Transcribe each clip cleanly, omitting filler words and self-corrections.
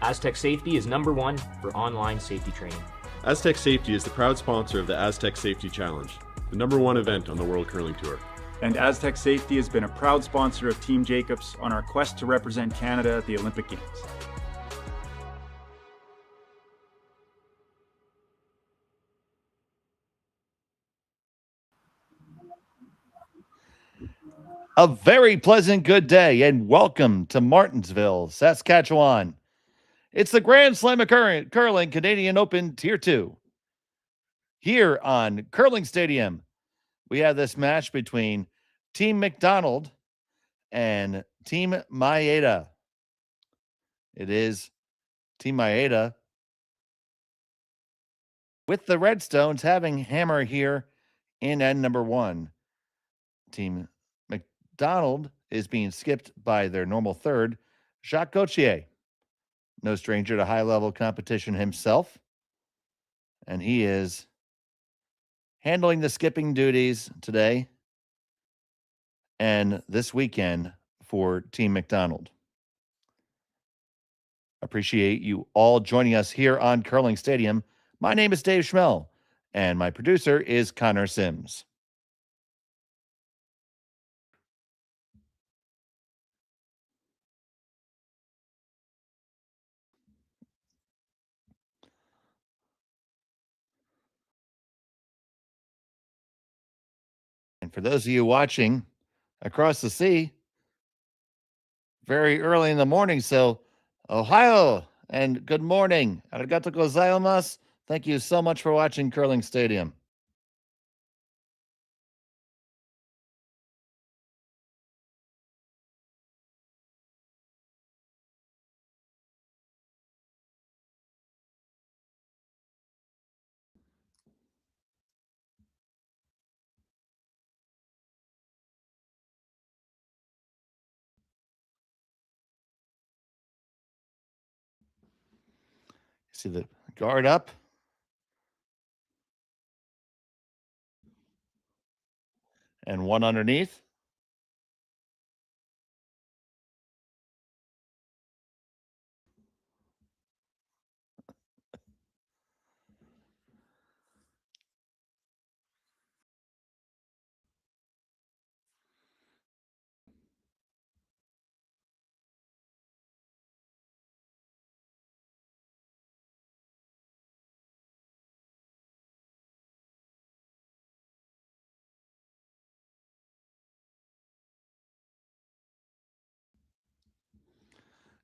Aztec Safety is #1 for online safety training. Aztec Safety is the proud sponsor of the Aztec Safety Challenge, the #1 event on the World Curling Tour. And Aztec Safety has been a proud sponsor of Team Jacobs on our quest to represent Canada at the Olympic Games. A very pleasant good day and welcome to Martensville, Saskatchewan. It's the Grand Slam of Curling Canadian Open Tier 2. Here on Curling Stadium, we have this match between Team McDonald and Team Maeda. It is Team Maeda with the Redstones having hammer here in end number 1. Team McDonald is being skipped by their normal third, Jacques Gauthier. No stranger to high-level competition himself. And he is handling the skipping duties today and this weekend for Team McDonald. Appreciate you all joining us here on Curling Stadium. My name is Dave Schmel, and my producer is Connor Sims. And for those of you watching across the sea, very early in the morning, so Ohio and good morning. Arigato gozaimasu. Thank you so much for watching Curling Stadium. See the guard up. And one underneath.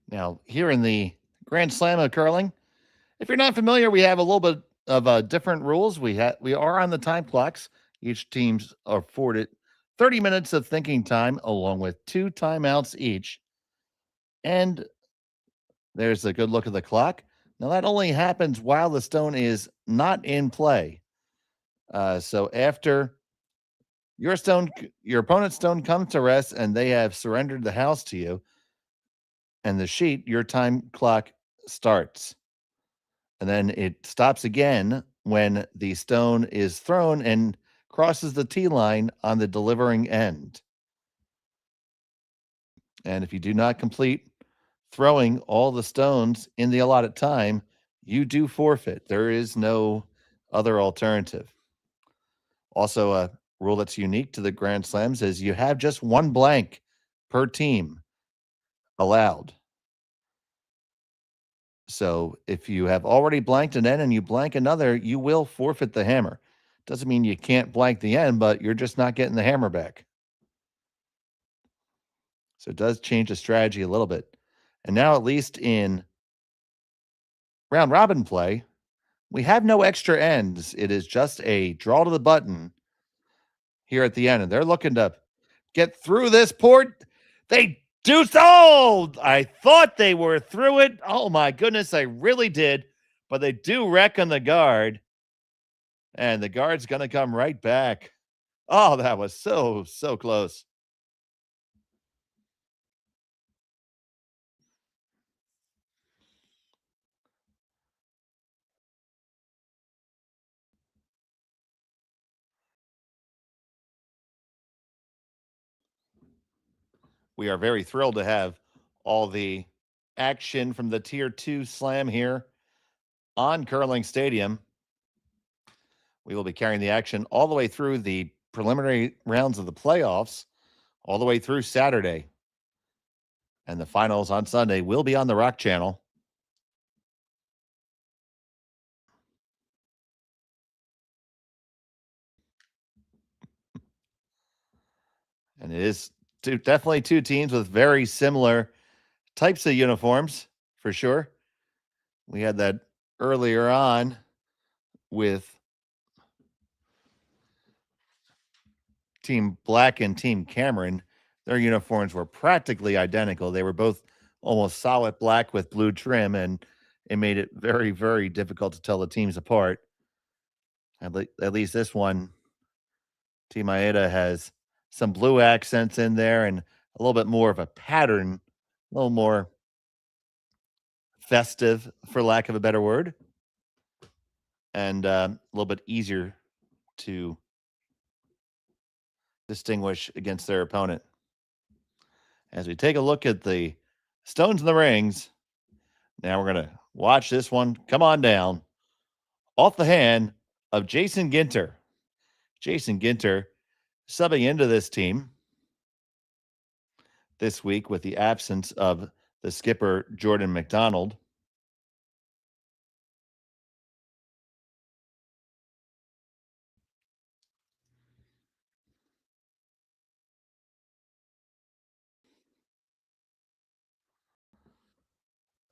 Now, here in the Grand Slam of curling, if you're not familiar, we have a little bit of different rules. We are on the time clocks. Each team's afforded 30 minutes of thinking time, along with 2 timeouts each. And there's a good look at the clock. Now, that only happens while the stone is not in play. So after your opponent's stone comes to rest and they have surrendered the house to you and the sheet, your time clock starts. And then it stops again when the stone is thrown and crosses the tee line on the delivering end. And if you do not complete throwing all the stones in the allotted time, you do forfeit. There is no other alternative. Also, a rule that's unique to the Grand Slams is you have just one blank per team allowed. So if you have already blanked an end and you blank another, you will forfeit the hammer. Doesn't mean you can't blank the end, but you're just not getting the hammer back. So it does change the strategy a little bit. And now, at least in round robin play, we have no extra ends. It is just a draw to the button here at the end. And they're looking to get through this port. They do so. I thought they were through it. Oh my goodness, I really did. But they do wreck on the guard. And the guard's going to come right back. Oh, that was so close. We are very thrilled to have all the action from the Tier 2 Slam here on Curling Stadium. We will be carrying the action all the way through the preliminary rounds of the playoffs, all the way through Saturday. And the finals on Sunday will be on the Rock Channel. And it is definitely two teams with very similar types of uniforms, for sure. We had that earlier on with Team Black and Team Cameron. Their uniforms were practically identical. They were both almost solid black with blue trim, and it made it very, very difficult to tell the teams apart. At least this one, Team Maeda has some blue accents in there and a little bit more of a pattern, a little more festive, for lack of a better word, and a little bit easier to distinguish against their opponent. As we take a look at the stones and the rings, now we're going to watch this one come on down off the hand of Jason Ginter. Jason Ginter subbing into this team this week with the absence of the skipper, Jordon McDonald.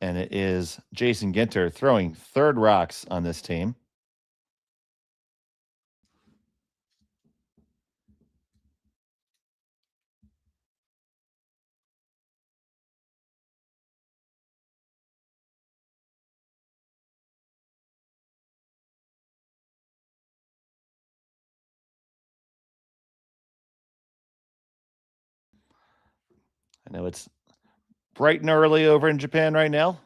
And it is Jason Ginter throwing third rocks on this team. I know it's bright and early over in Japan right now.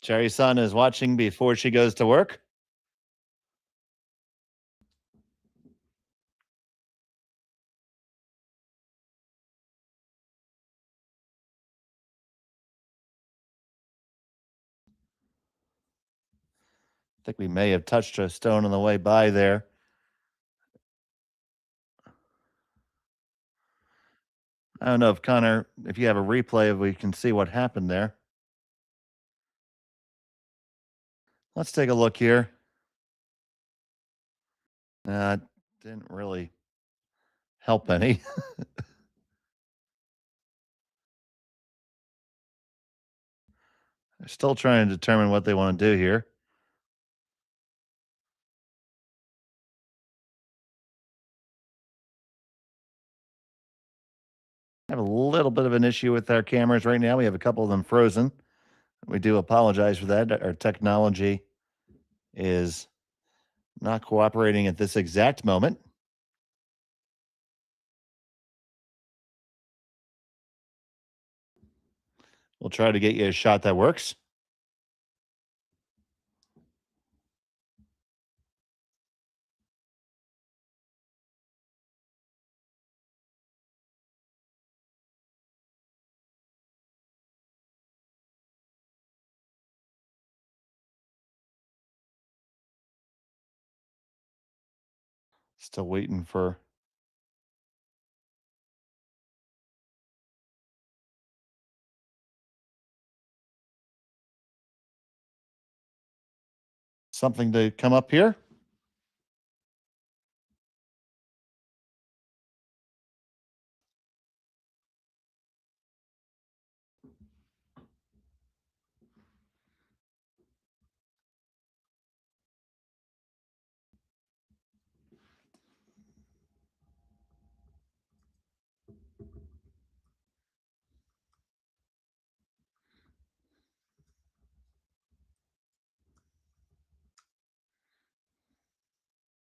Cherry-san is watching before she goes to work. I think we may have touched a stone on the way by there. I don't know if Connor, if you have a replay, we can see what happened there. Let's take a look here. Didn't really help any. They're still trying to determine what they want to do here. I have a little bit of an issue with our cameras right now. We have a couple of them frozen. We do apologize for that. Our technology is not cooperating at this exact moment. We'll try to get you a shot that works. Still waiting for something to come up here.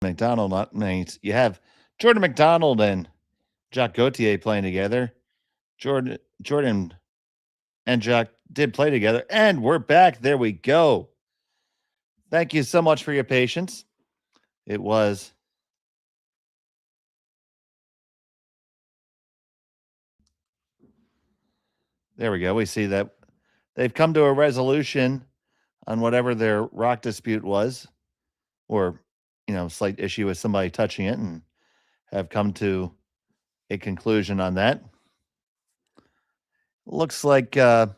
McDonald, not nice. You have Jordon McDonald and Jacques Gauthier playing together. Jordan and Jacques did play together, and we're back. There we go. Thank you so much for your patience. It was there we go. We see that they've come to a resolution on whatever their rock dispute was, or, slight issue with somebody touching it, and have come to a conclusion on that. Looks like from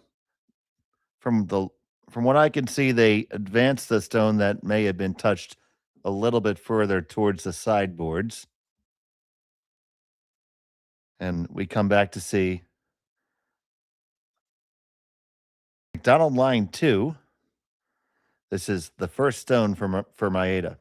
what I can see, they advanced the stone that may have been touched a little bit further towards the sideboards. And we come back to see McDonald line 2. This is the first stone for Maeda.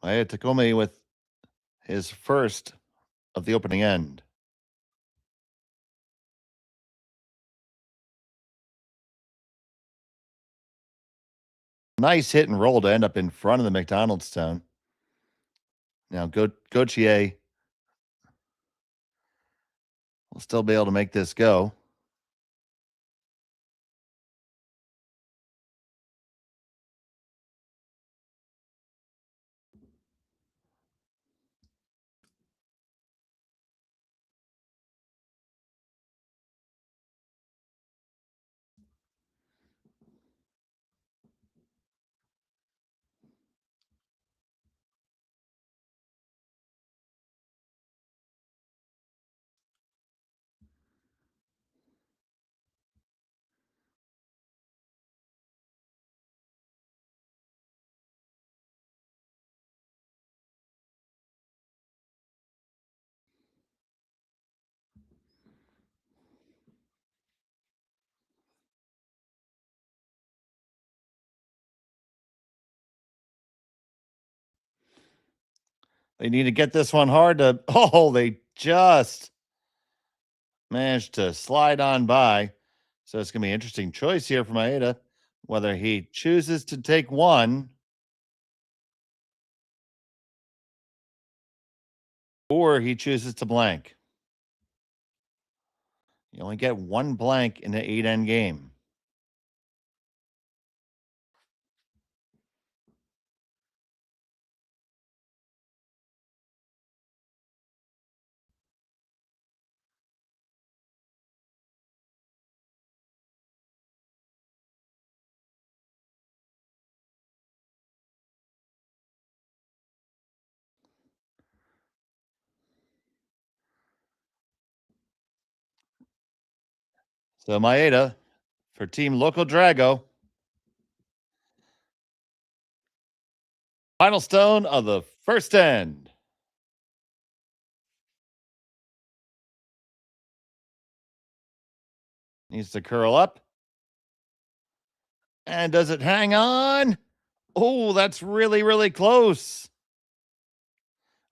Maeda Takumi with his first of the opening end. Nice hit and roll to end up in front of the McDonald stone. Now Gauthier will still be able to make this go. They need to get this one hard to. Oh, they just managed to slide on by. So it's going to be an interesting choice here for Maeda, whether he chooses to take one or he chooses to blank. You only get one blank in the 8-end game. So Maeda for Team Local Drago. Final stone of the first end. Needs to curl up. And does it hang on? Oh, that's really, really close.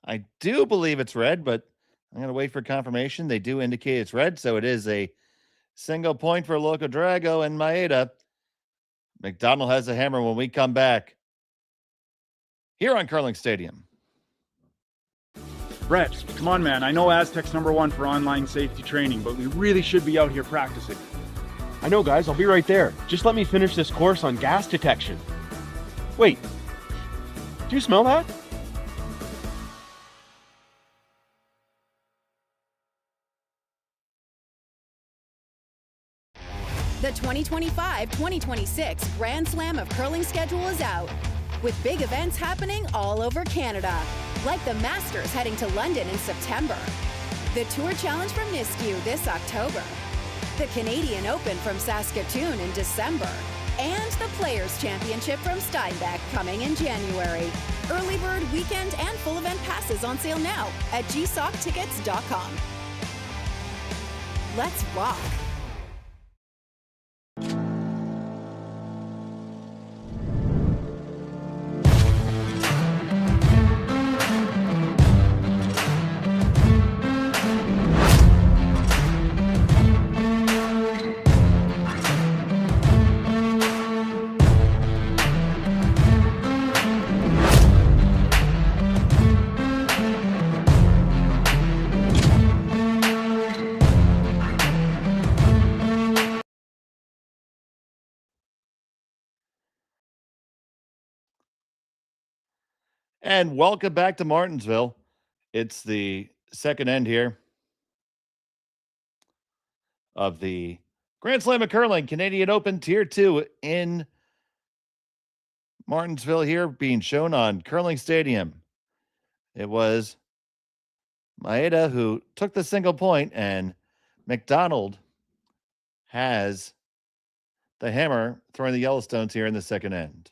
I do believe it's red, but I'm going to wait for confirmation. They do indicate it's red, so it is a single point for Loco Drago and Maeda. McDonald has a hammer when we come back here on Curling Stadium. Brett, come on, man. I know Aztec's #1 for online safety training, but we really should be out here practicing. I know, guys. I'll be right there. Just let me finish this course on gas detection. Wait. Do you smell that? The 2025-2026 Grand Slam of Curling schedule is out, with big events happening all over Canada, like the Masters heading to London in September, the Tour Challenge from Nisku this October, the Canadian Open from Saskatchewan in December, and the Players' Championship from Steinbach coming in January. Early bird weekend and full event passes on sale now at gsoctickets.com. Let's rock! And welcome back to Martensville. It's the second end here of the Grand Slam of Curling Canadian Open Tier 2 in Martensville here, being shown on Curling Stadium. It was Maeda who took the single point, and McDonald has the hammer throwing the Yellowstones here in the second end.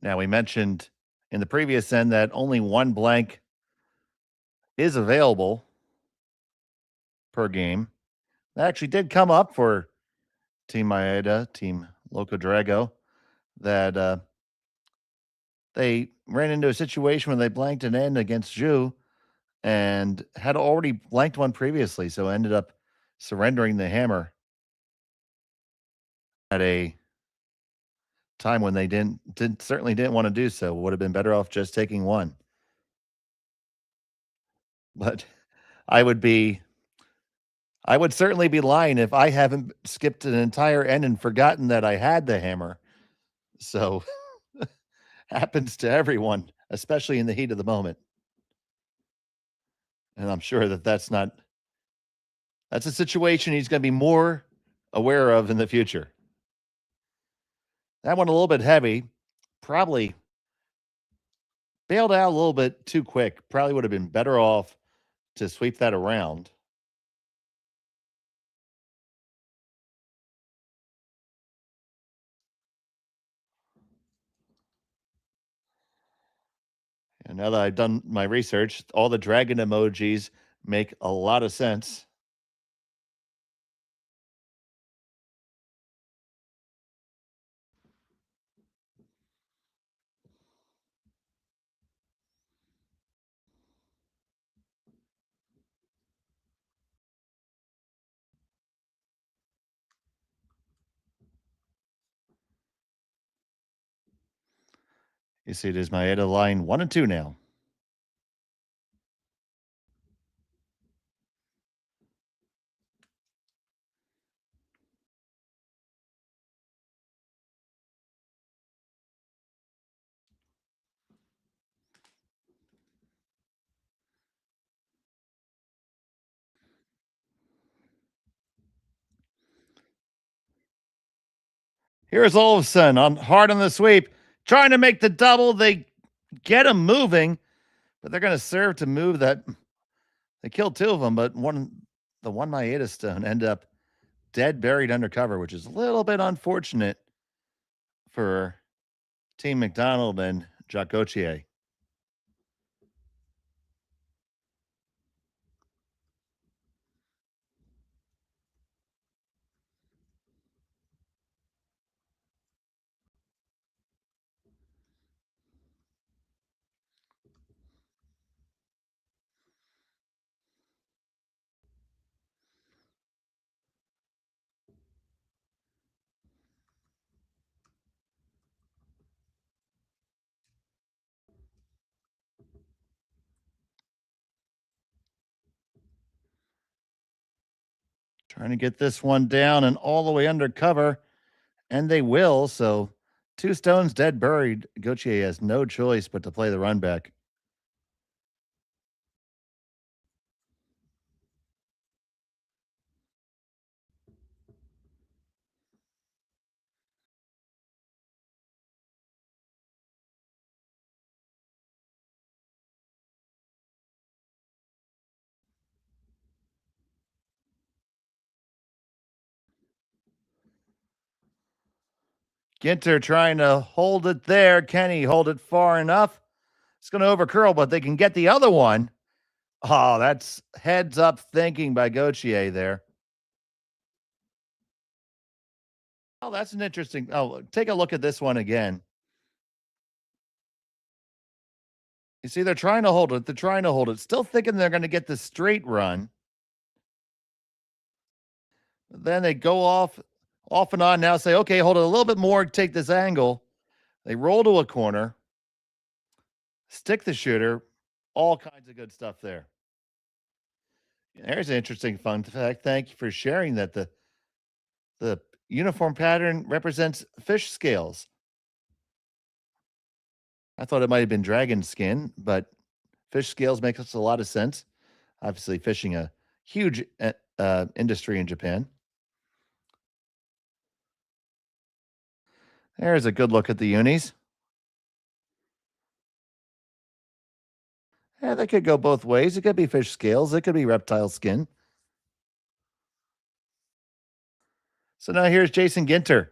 Now, we mentioned in the previous end that only one blank is available per game. That actually did come up for Team Maeda, Team Loco Drago, that they ran into a situation where they blanked an end against Zhu and had already blanked one previously, so ended up surrendering the hammer at a time when they certainly didn't want to do so. Would have been better off just taking one. But I would certainly be lying if I haven't skipped an entire end and forgotten that I had the hammer. So happens to everyone, especially in the heat of the moment. And I'm sure that's a situation he's going to be more aware of in the future. That one a little bit heavy, probably bailed out a little bit too quick. Probably would have been better off to sweep that around. And now that I've done my research, all the dragon emojis make a lot of sense. You see, it is Maeda line 1 and 2 now. Here's Olofsson on hard on the sweep, trying to make the double. They get him moving, but they're going to serve to move that. They killed two of them, but the one Maeda stone ended up dead buried under cover, which is a little bit unfortunate for Team McDonald and Jacques Gauthier. Trying to get this one down and all the way under cover, and they will. So 2 stones dead buried. Gauthier has no choice but to play the run back. Ginter trying to hold it there. Can he hold it far enough? It's going to overcurl, but they can get the other one. Oh, that's heads up thinking by Gauthier there. Oh, that's an interesting. Oh, take a look at this one again. You see, they're trying to hold it. They're trying to hold it. Still thinking they're going to get the straight run. Then they go off and on now, say, okay, hold it a little bit more, take this angle. They roll to a corner, stick the shooter, all kinds of good stuff there. There's an interesting fun fact. Thank you for sharing that. The uniform pattern represents fish scales. I thought it might have been dragon skin, but fish scales makes a lot of sense. Obviously, fishing a huge industry in Japan. There's a good look at the unis. Yeah, they could go both ways. It could be fish scales. It could be reptile skin. So now here's Jason Ginter.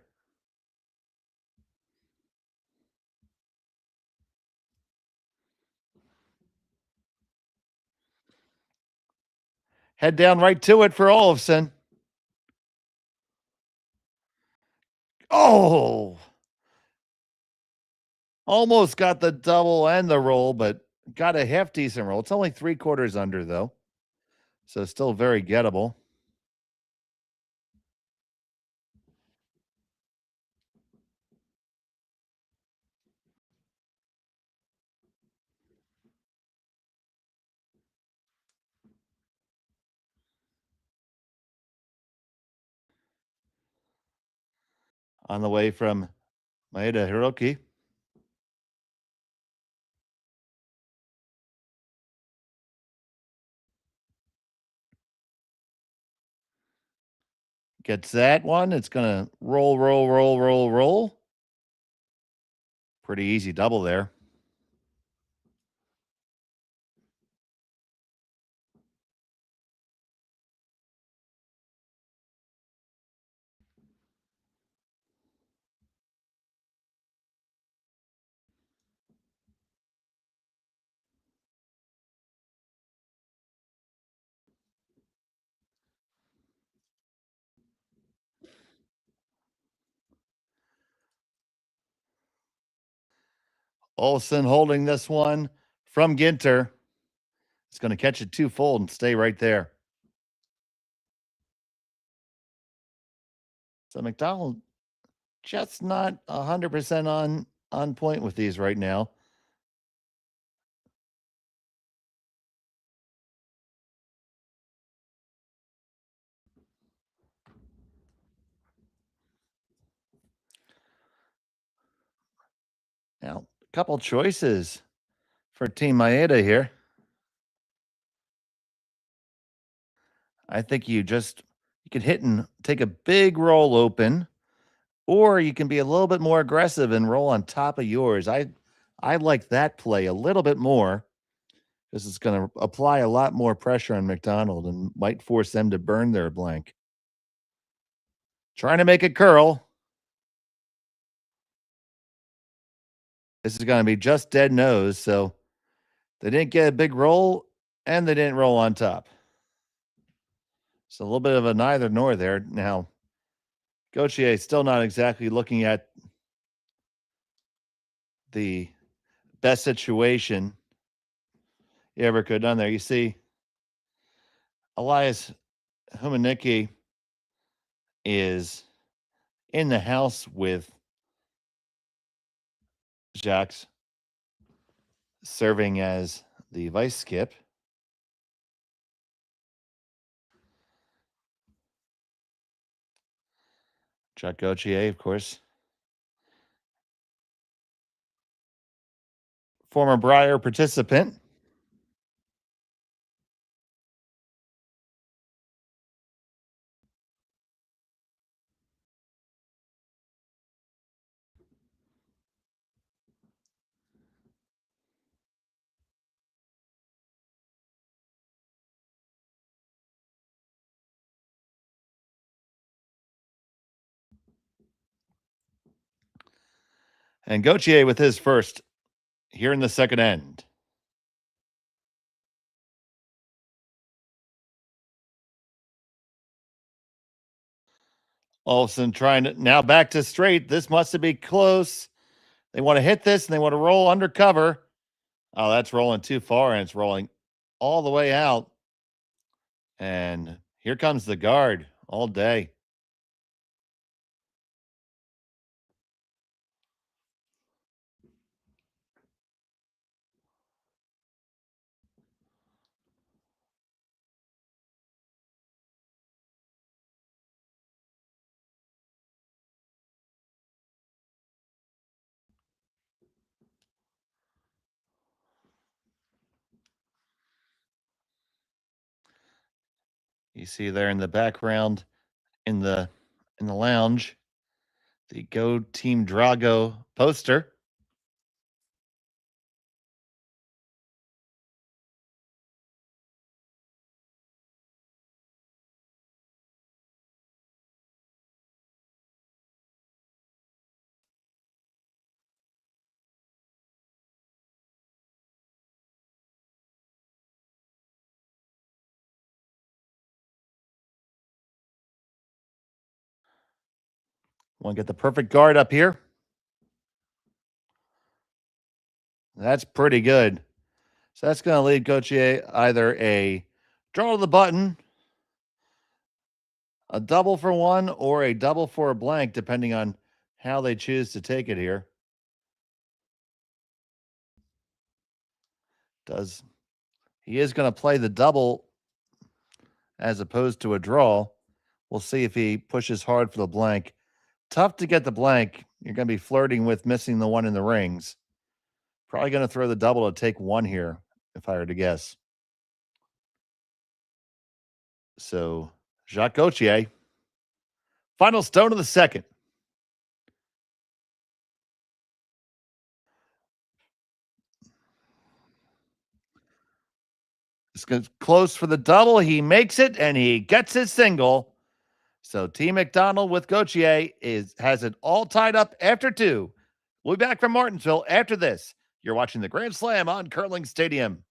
Head down right to it for Olofsson. Oh! Almost got the double and the roll, but got a half decent roll. It's only 3/4 under, though. So still very gettable. On the way from Maeda Hiroki. Gets that one. It's going to roll, roll, roll, roll, roll. Pretty easy double there. Olsen holding this one from Ginter. It's going to catch it twofold and stay right there. So McDonald just not 100% on point with these right now. Now, a couple choices for Team Maeda here. I think you could hit and take a big roll open, or you can be a little bit more aggressive and roll on top of yours. I like that play a little bit more because it's going to apply a lot more pressure on McDonald and might force them to burn their blank. Trying to make it curl. This is going to be just dead nose, so they didn't get a big roll, and they didn't roll on top. So a little bit of a neither nor there. Now, Gauthier still not exactly looking at the best situation he ever could have done there. You see, Elias Humanicki is in the house with Jacques, serving as the vice skip. Jacques Gauthier, of course. Former Brier participant. And Gauthier with his first here in the second end. Olsen trying to now back to straight. This must be close. They want to hit this and they want to roll under cover. Oh, that's rolling too far, and it's rolling all the way out. And here comes the guard all day. You see there in the background in the lounge, the Go Team Drago poster. Want to get the perfect guard up here. That's pretty good. So that's going to lead Gauthier either a draw to the button, a double for one, or a double for a blank, depending on how they choose to take it here. He is going to play the double as opposed to a draw. We'll see if he pushes hard for the blank. Tough to get the blank. You're going to be flirting with missing the one in the rings. Probably going to throw the double to take one here, if I were to guess. So, Jacques Gauthier, final stone of the second. It's close for the double. He makes it, and he gets his single. So Team McDonald with Gauthier has it all tied up after two. We'll be back from Martensville after this. You're watching the Grand Slam on Curling Stadium.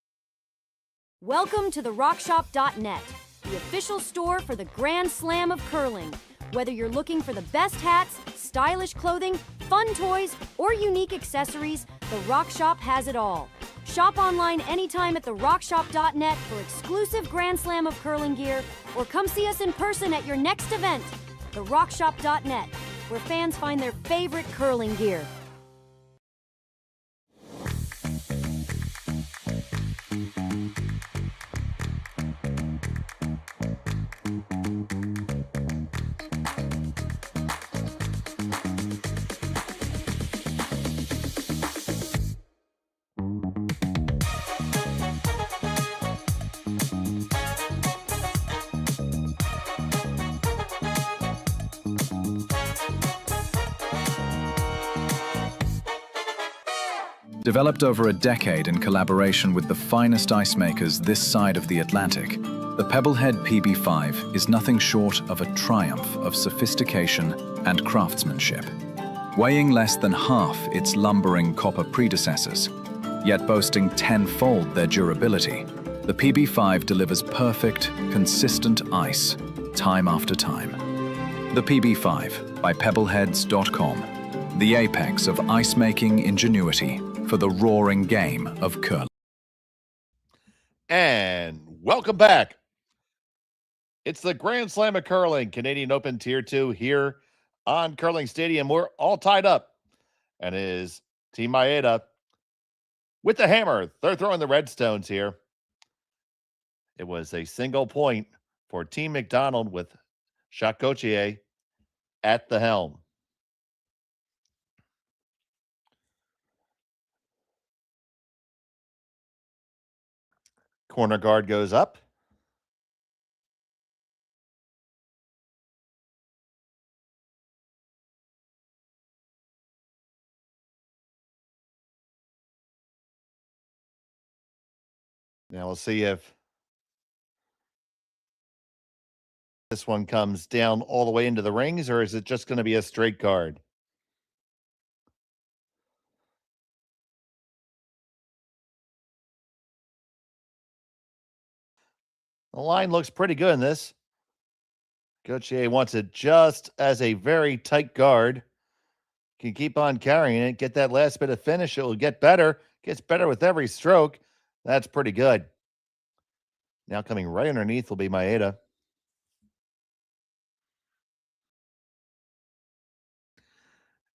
Welcome to the RockShop.net, the official store for the Grand Slam of curling. Whether you're looking for the best hats, stylish clothing, fun toys, or unique accessories, the Rock Shop has it all. Shop online anytime at therockshop.net for exclusive Grand Slam of curling gear, or come see us in person at your next event. Therockshop.net, where fans find their favorite curling gear. Developed over a decade in collaboration with the finest ice makers this side of the Atlantic, the Pebblehead PB5 is nothing short of a triumph of sophistication and craftsmanship. Weighing less than half its lumbering copper predecessors, yet boasting tenfold their durability, the PB5 delivers perfect, consistent ice, time after time. The PB5 by Pebbleheads.com, the apex of ice-making ingenuity for the roaring game of curling. And welcome back. It's the Grand Slam of Curling, Canadian Open Tier 2 here on Curling Stadium. We're all tied up. And it is Team Maeda with the hammer. They're throwing the Redstones here. It was a single point for Team McDonald with Jacques Gauthier at the helm. Corner guard goes up. Now we'll see if this one comes down all the way into the rings, or is it just going to be a straight guard? The line looks pretty good in this. Gauthier wants it just as a very tight guard. Can keep on carrying it, get that last bit of finish. It will get better. Gets better with every stroke. That's pretty good. Now coming right underneath will be Maeda.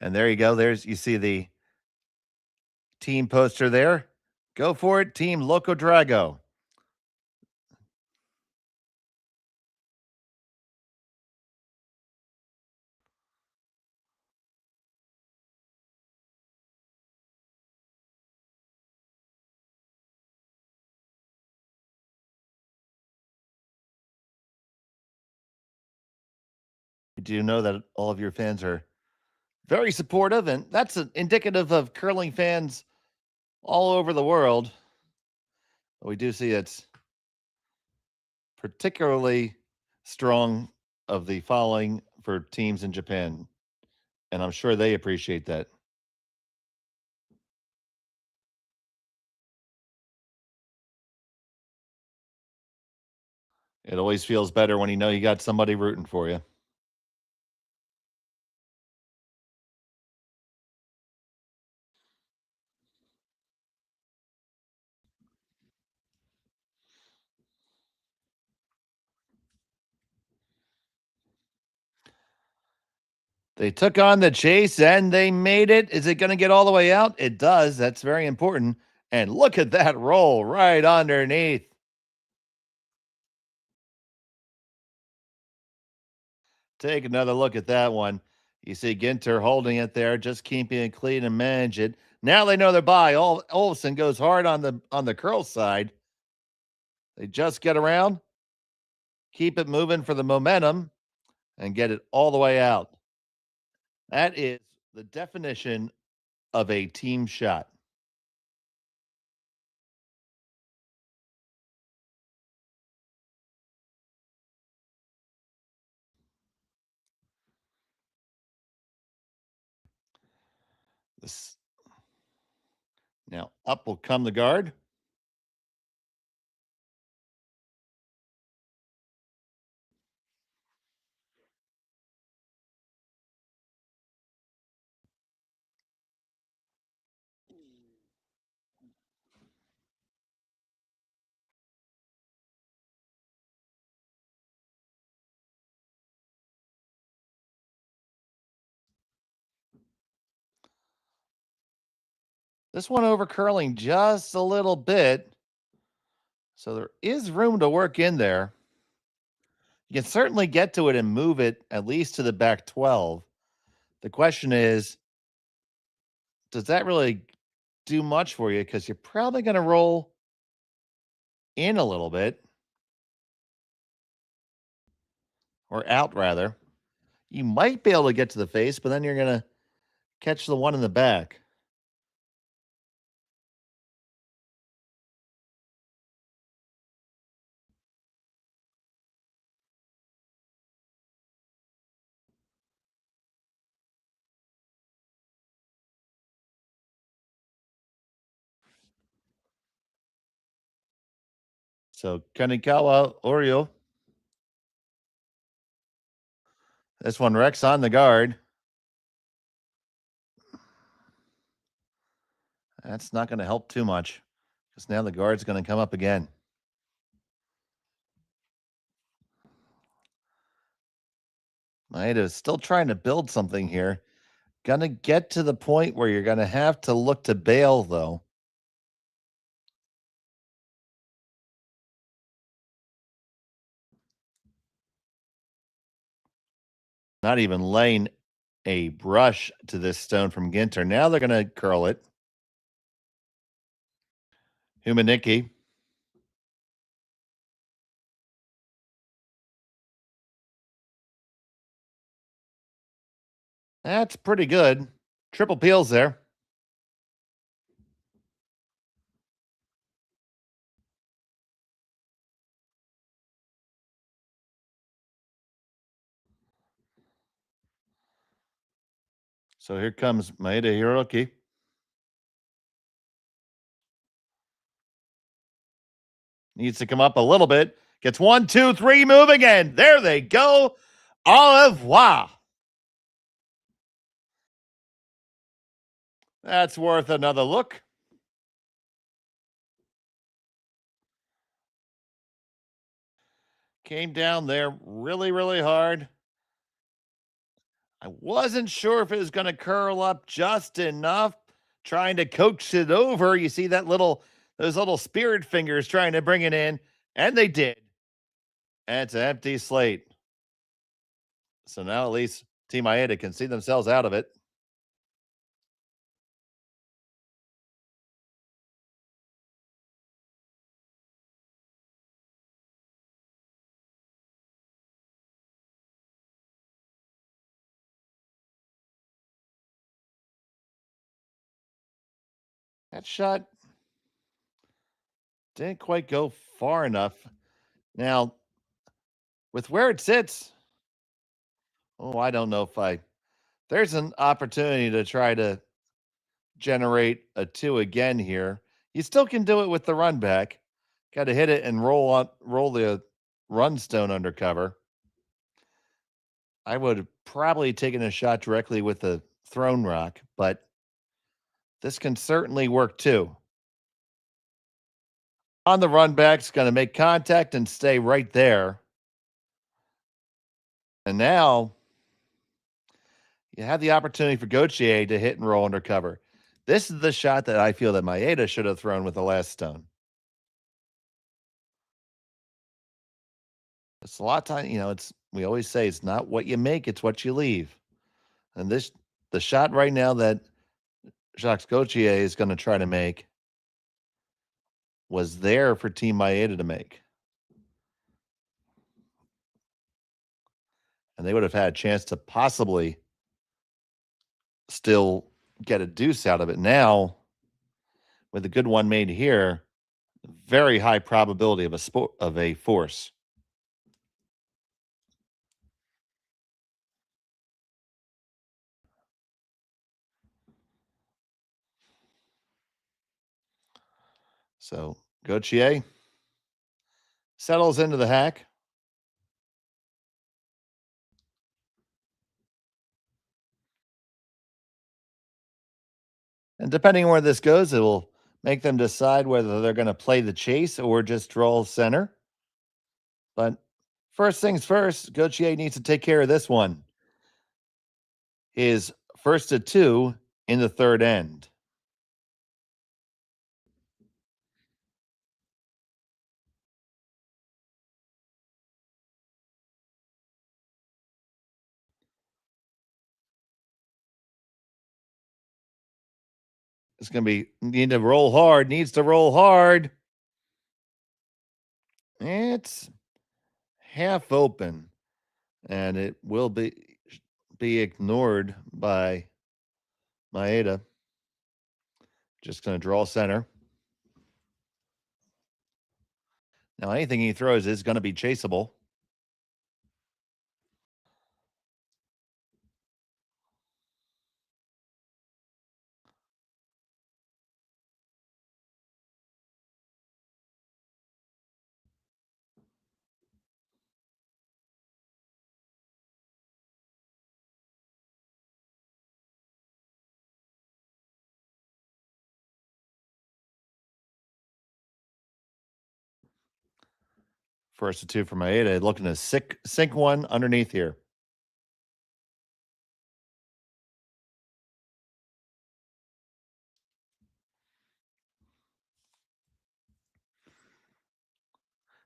And there you go. You see the team poster there. Go for it, Team Loco Drago. We do know that all of your fans are very supportive, and that's indicative of curling fans all over the world. But we do see it's particularly strong of the following for teams in Japan, and I'm sure they appreciate that. It always feels better when you know you got somebody rooting for you. They took on the chase and they made it. Is it going to get all the way out? It does. That's very important. And look at that roll right underneath. Take another look at that one. You see Ginter holding it there, just keeping it clean and manage it. Now they know they're by. Olsen goes hard on the curl side. They just get around, keep it moving for the momentum, and get it all the way out. That is the definition of a team shot. This now up will come the guard. This one over curling just a little bit. So there is room to work in there. You can certainly get to it and move it at least to the back 12. The question is, does that really do much for you? Because you're probably going to roll in a little bit. Or out, rather. You might be able to get to the face, but then you're going to catch the one in the back. So Kanikawa Oreo. This one wrecks on the guard. That's not going to help too much because now the guard's going to come up again. Maeda is still trying to build something here. Going to get to the point where you're going to have to look to bail, though. Not even laying a brush to this stone from Ginter. Now they're going to curl it. Humaniki. That's pretty good. Triple peels there. So here comes Maeda Hiroki. Needs to come up a little bit. Gets 1, 2, 3, move again. There they go. Au revoir. That's worth another look. Came down there really, really hard. I wasn't sure if it was going to curl up just enough, trying to coax it over. You see those little spirit fingers trying to bring it in, and they did. And it's an empty slate. So now at least Team Maeda can see themselves out of it. That shot didn't quite go far enough. Now, with where it sits, I don't know if there's an opportunity to try to generate a 2 again here. You still can do it with the run back. Got to hit it and roll the run stone under cover. I would have probably taken a shot directly with the thrown rock, but this can certainly work too. On the run back, it's going to make contact and stay right there. And now you have the opportunity for Gauthier to hit and roll under cover. This is the shot that I feel that Maeda should have thrown with the last stone. It's a lot of time, we always say it's not what you make, it's what you leave. And the shot right now that Jacques Gauthier is going to try to make was there for Team Maeda to make. And they would have had a chance to possibly still get a deuce out of it. Now, with a good one made here, very high probability of a force. So Gauthier settles into the hack. And depending on where this goes, it will make them decide whether they're going to play the chase or just draw center. But first things first, Gauthier needs to take care of this one. His first to 2 in the third end. It's going to needs to roll hard. It's half open, and it will be ignored by Maeda. Just going to draw center. Now, anything he throws is going to be chaseable. First to 2 for Maeda, looking to sink one underneath here.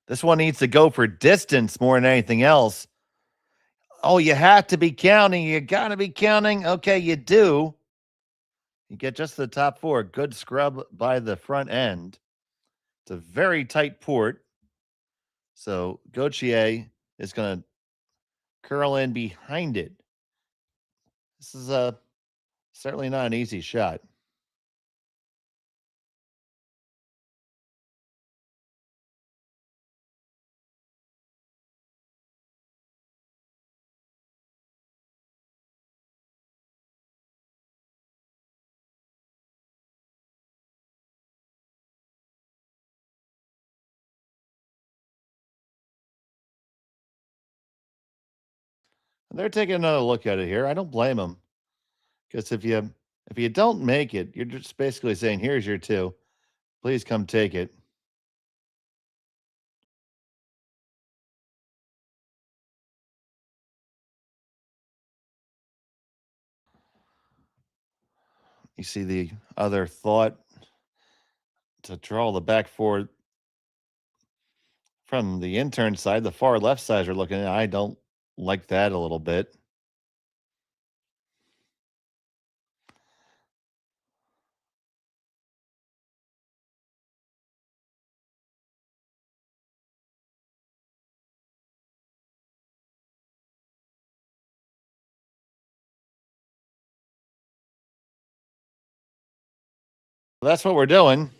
This one needs to go for distance more than anything else. Oh, you have to be counting. You got to be counting. Okay, you do. You get just the top 4. Good scrub by the front end. It's a very tight port. So Gauthier is going to curl in behind it. This is certainly not an easy shot. They're taking another look at it here. I don't blame them, because if you don't make it, you're just basically saying, "Here's your 2. Please come take it." You see the other thought to draw the back four from the intern side. The far left sides are looking at. I don't like that a little bit. That's what we're doing.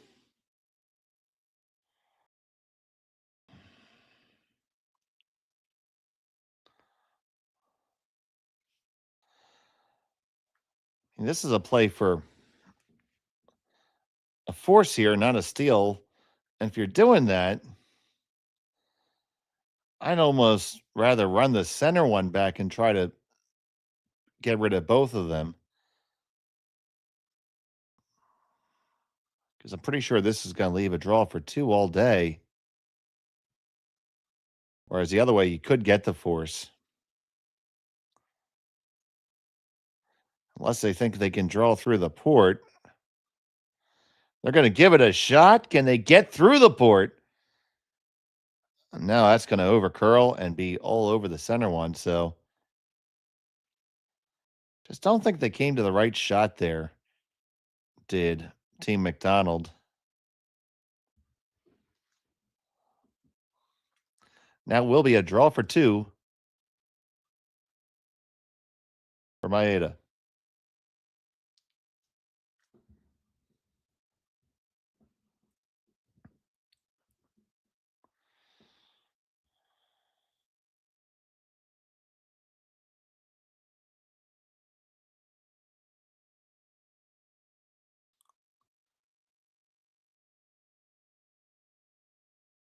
And this is a play for a force here, not a steal. And if you're doing that, I'd almost rather run the center one back and try to get rid of both of them. Because I'm pretty sure this is going to leave a draw for 2 all day. Whereas the other way, you could get the force. Unless they think they can draw through the port. They're going to give it a shot. Can they get through the port? No, that's going to overcurl and be all over the center one. So just don't think they came to the right shot there, did Team McDonald. Now will be a draw for 2 for Maeda.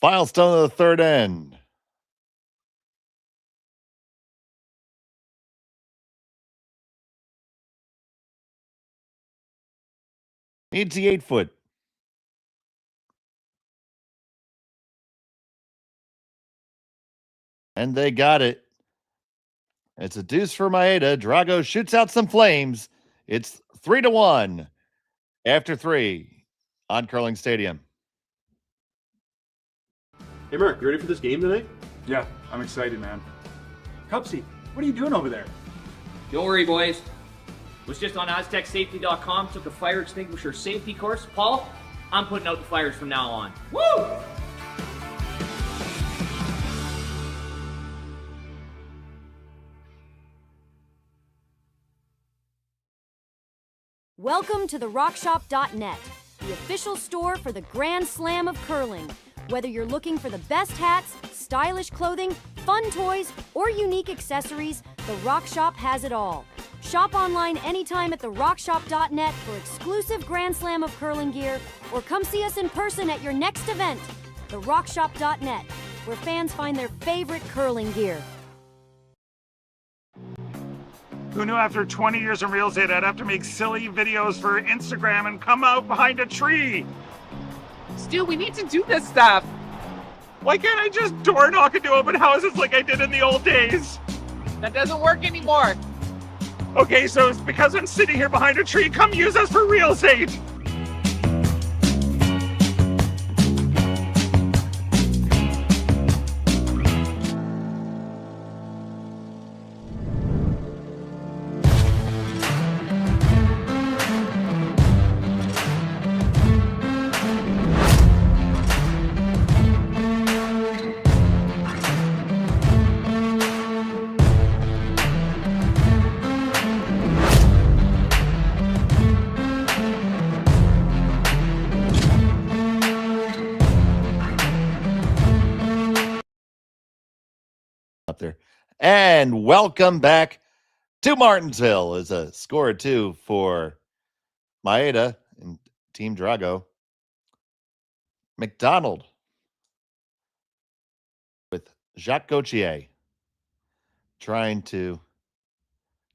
Final stone of the third end. Needs the 8-foot. And they got it. It's a deuce for Maeda. Drago shoots out some flames. It's 3-1 after 3 on Curling Stadium. Hey, Mark, you ready for this game tonight? Yeah, I'm excited, man. Cupsy, what are you doing over there? Don't worry, boys. Was just on AztecSafety.com, took a fire extinguisher safety course. Paul, I'm putting out the fires from now on. Woo! Welcome to the RockShop.net, the official store for the Grand Slam of curling. Whether you're looking for the best hats, stylish clothing, fun toys, or unique accessories, the Rock Shop has it all. Shop online anytime at therockshop.net for exclusive Grand Slam of curling gear, or come see us in person at your next event. Therockshop.net, where fans find their favorite curling gear. Who knew after 20 years in real estate I'd have to make silly videos for Instagram and come out behind a tree? Stu, we need to do this stuff. Why can't I just door knock into open houses like I did in the old days? That doesn't work anymore. Okay, so it's because I'm sitting here behind a tree. Come use us for real estate. Up there. And welcome back to Martensville as a score 2 for Maeda and Team Drago. McDonald with Jacques Gauthier trying to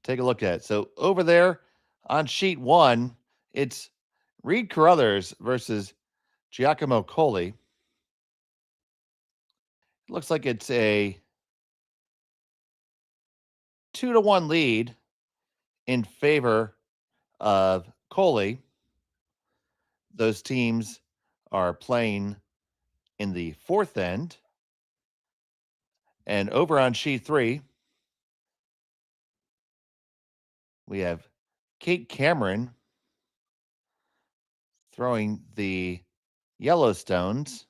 take a look at it. So over there on sheet 1, it's Reed Carruthers versus Giacomo Colli. It looks like it's a 2-1 lead in favor of Coley. Those teams are playing in the fourth end. And over on sheet 3, we have Kate Cameron throwing the Yellowstones.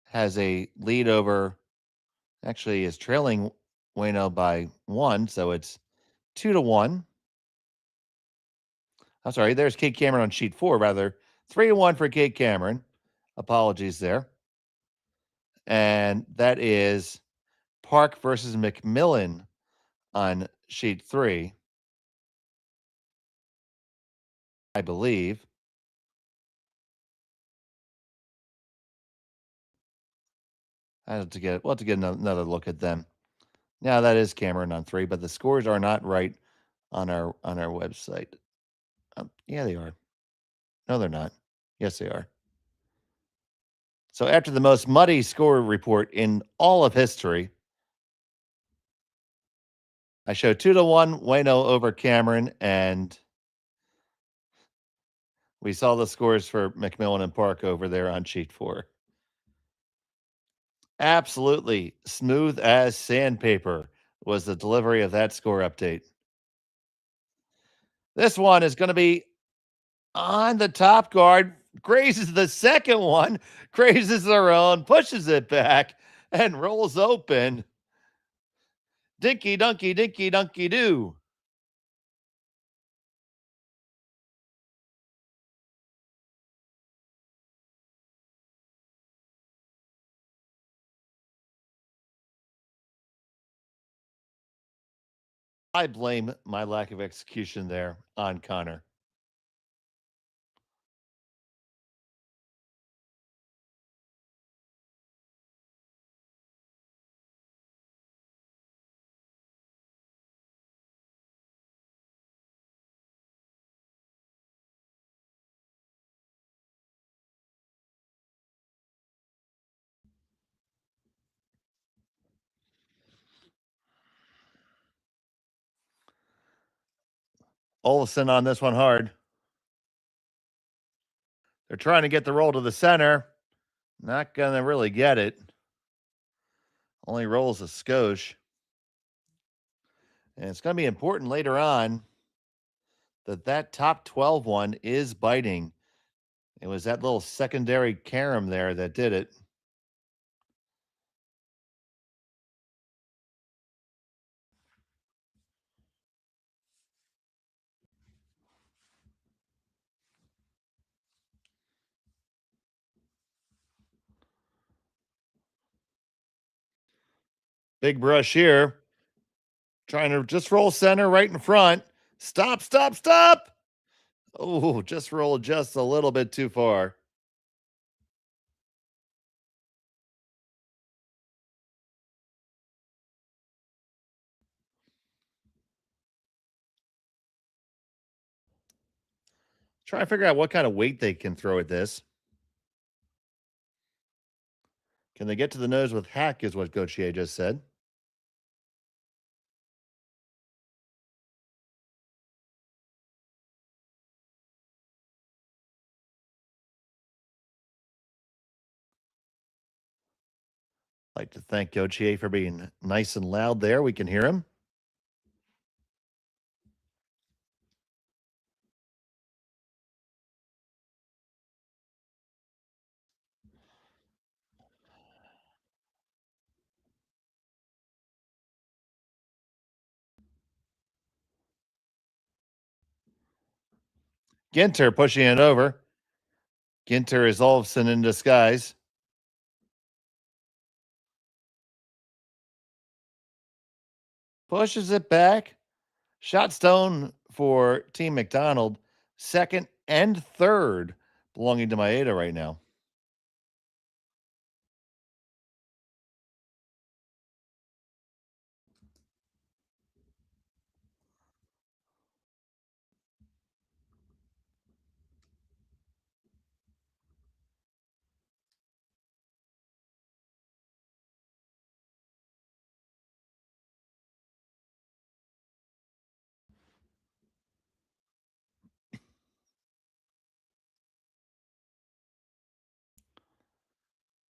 Has a lead over, actually is trailing Wayno by 1, so it's 2-1. I'm sorry, there's Kate Cameron on sheet 4, rather. 3-1 for Kate Cameron. Apologies there. And that is Park versus McMillan on sheet 3, I believe. We'll have to get another look at them. Now that is Cameron on 3, but the scores are not right on our website. Yeah, they are. No, they're not. Yes, they are. So after the most muddy score report in all of history, I show 2-1 Wayno over Cameron, and we saw the scores for McMillan and Park over there on sheet 4. Absolutely smooth as sandpaper was the delivery of that score update. This one is going to be on the top guard, grazes the second one, grazes their own, pushes it back, and rolls open. Dinky dunky dinky dunky doo. I blame my lack of execution there on Connor. Olsen on this one hard. They're trying to get the roll to the center. Not going to really get it. Only rolls a skosh. And it's going to be important later on that top 12 one is biting. It was that little secondary carom there that did it. Big brush here. Trying to just roll center right in front. Stop, stop, stop. Oh, just rolled just a little bit too far. Try to figure out what kind of weight they can throw at this. Can they get to the nose with hack is what Gauthier just said. I'd like to thank Gauthier for being nice and loud there. We can hear him. Ginter pushing it over. Ginter is Olofsson in disguise. Pushes it back. Shot stone for Team McDonald. Second and third belonging to Maeda right now.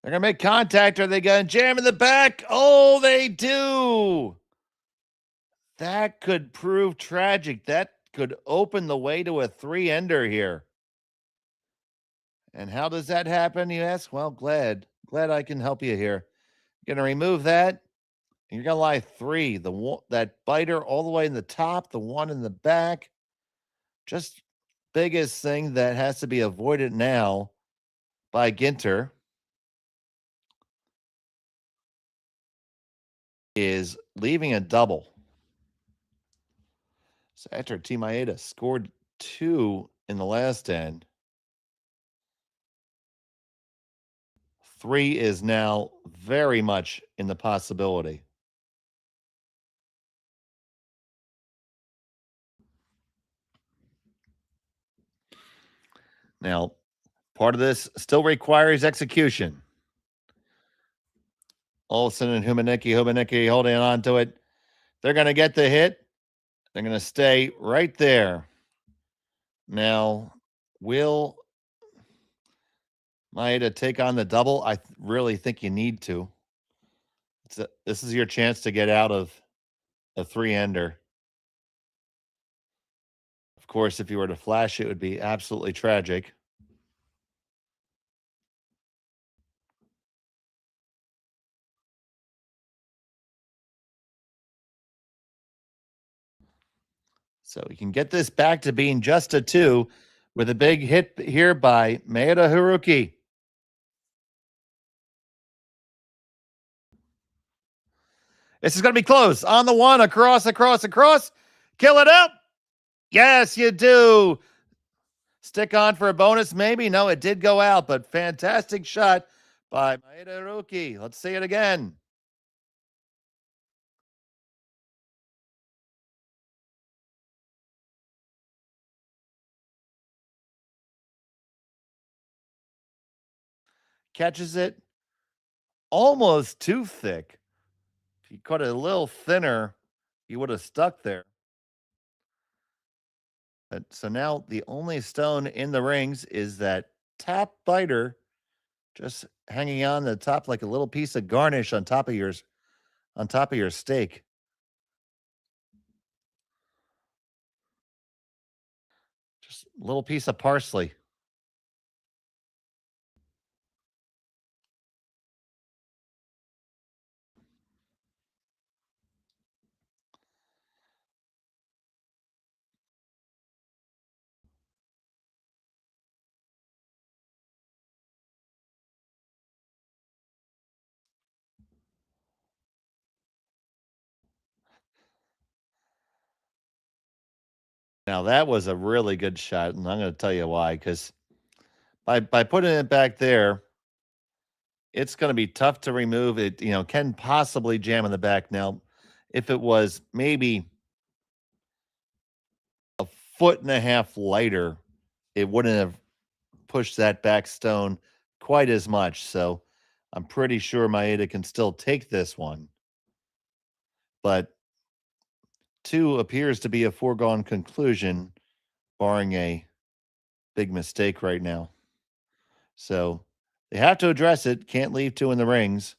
They're going to make contact. Are they going to jam in the back? Oh, they do. That could prove tragic. That could open the way to a 3-ender here. And how does that happen, you ask? Well, glad I can help you here. Going to remove that. And you're going to lie 3. That biter all the way in the top, the one in the back. Just biggest thing that has to be avoided now by Ginter is leaving a double. So after Team Maeda scored 2 in the last end, 3 is now very much in the possibility. Now, part of this still requires execution. Olsen and Humaniki holding on to it. They're going to get the hit. They're going to stay right there. Now, will Maeda take on the double? I really think you need to. This is your chance to get out of a 3-ender. Of course, if you were to flash, it would be absolutely tragic. So you can get this back to being just a 2 with a big hit here by Maeda Haruki. This is going to be close. On the one, across. Kill it out. Yes, you do. Stick on for a bonus, maybe. No, it did go out, but fantastic shot by Maeda Haruki. Let's see it again. Catches it almost too thick. If you cut it a little thinner, you would have stuck there. So now the only stone in the rings is that top biter just hanging on the top like a little piece of garnish on top of your steak. Just a little piece of parsley. Now that was a really good shot, and I'm going to tell you why. Because by putting it back there, it's going to be tough to remove. It can possibly jam in the back. Now, if it was maybe a 1.5 feet lighter, it wouldn't have pushed that back stone quite as much. So I'm pretty sure Maeda can still take this one. But 2 appears to be a foregone conclusion, barring a big mistake right now. So they have to address it. Can't leave 2 in the rings.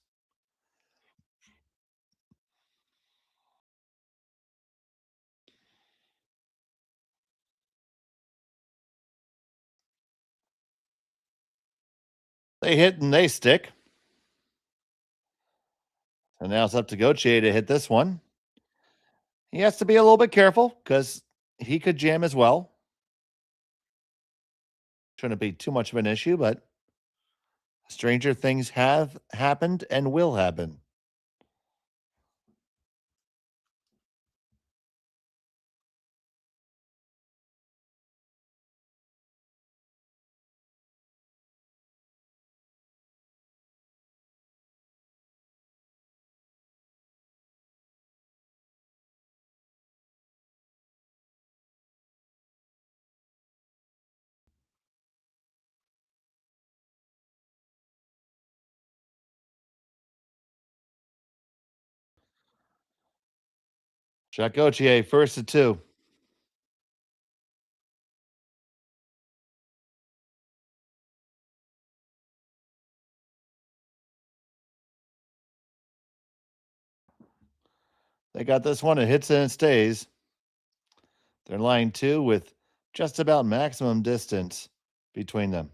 They hit and they stick. And now it's up to Gauthier to hit this one. He has to be a little bit careful because he could jam as well. Shouldn't be too much of an issue, but stranger things have happened and will happen. Jacques Gauthier, first to 2. They got this one. It hits and it stays. They're in line 2 with just about maximum distance between them.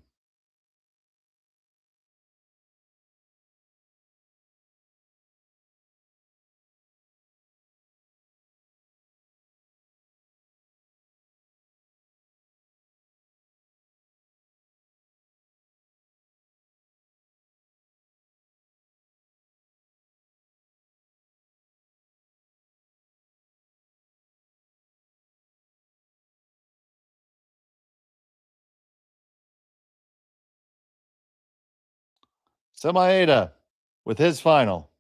So Maeda with his final.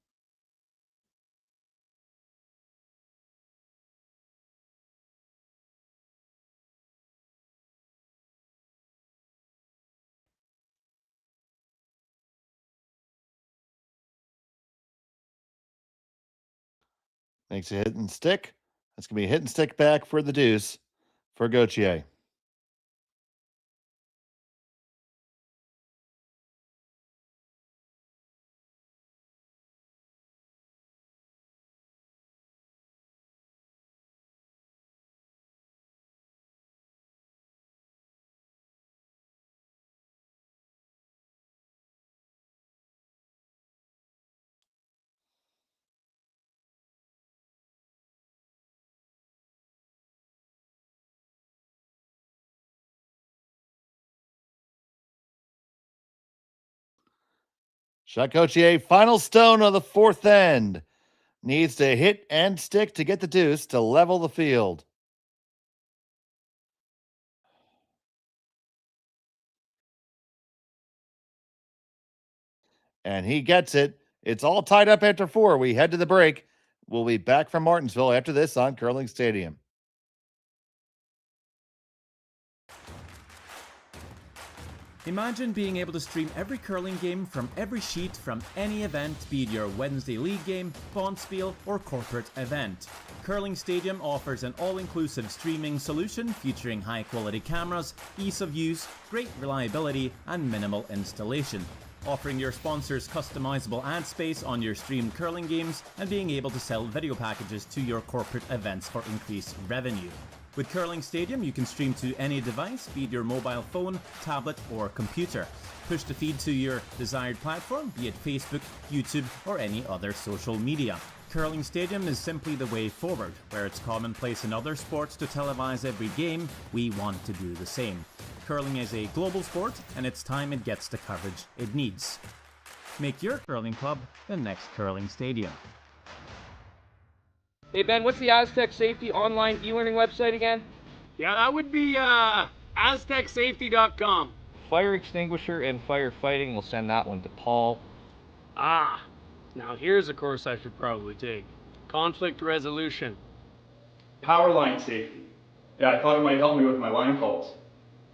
Makes a hit and stick. That's going to be a hit and stick back for the deuce for Gauthier. Shot Gauthier, final stone of the fourth end. Needs to hit and stick to get the deuce to level the field. And he gets it. It's all tied up after 4. We head to the break. We'll be back from Martensville after this on Curling Stadium. Imagine being able to stream every curling game from every sheet from any event, be it your Wednesday league game, bonspiel, or corporate event. Curling Stadium offers an all-inclusive streaming solution featuring high-quality cameras, ease of use, great reliability, and minimal installation. Offering your sponsors customizable ad space on your streamed curling games and being able to sell video packages to your corporate events for increased revenue. With Curling Stadium, you can stream to any device, be it your mobile phone, tablet, or computer. Push the feed to your desired platform, be it Facebook, YouTube, or any other social media. Curling Stadium is simply the way forward. Where it's commonplace in other sports to televise every game, we want to do the same. Curling is a global sport, and it's time it gets the coverage it needs. Make your curling club the next Curling Stadium. Hey Ben, what's the Aztec Safety online e-learning website again? Yeah, that would be aztecsafety.com. Fire extinguisher and firefighting, we'll send that one to Paul. Ah, now here's a course I should probably take. Conflict resolution. Power line safety. Yeah, I thought it might help me with my line calls.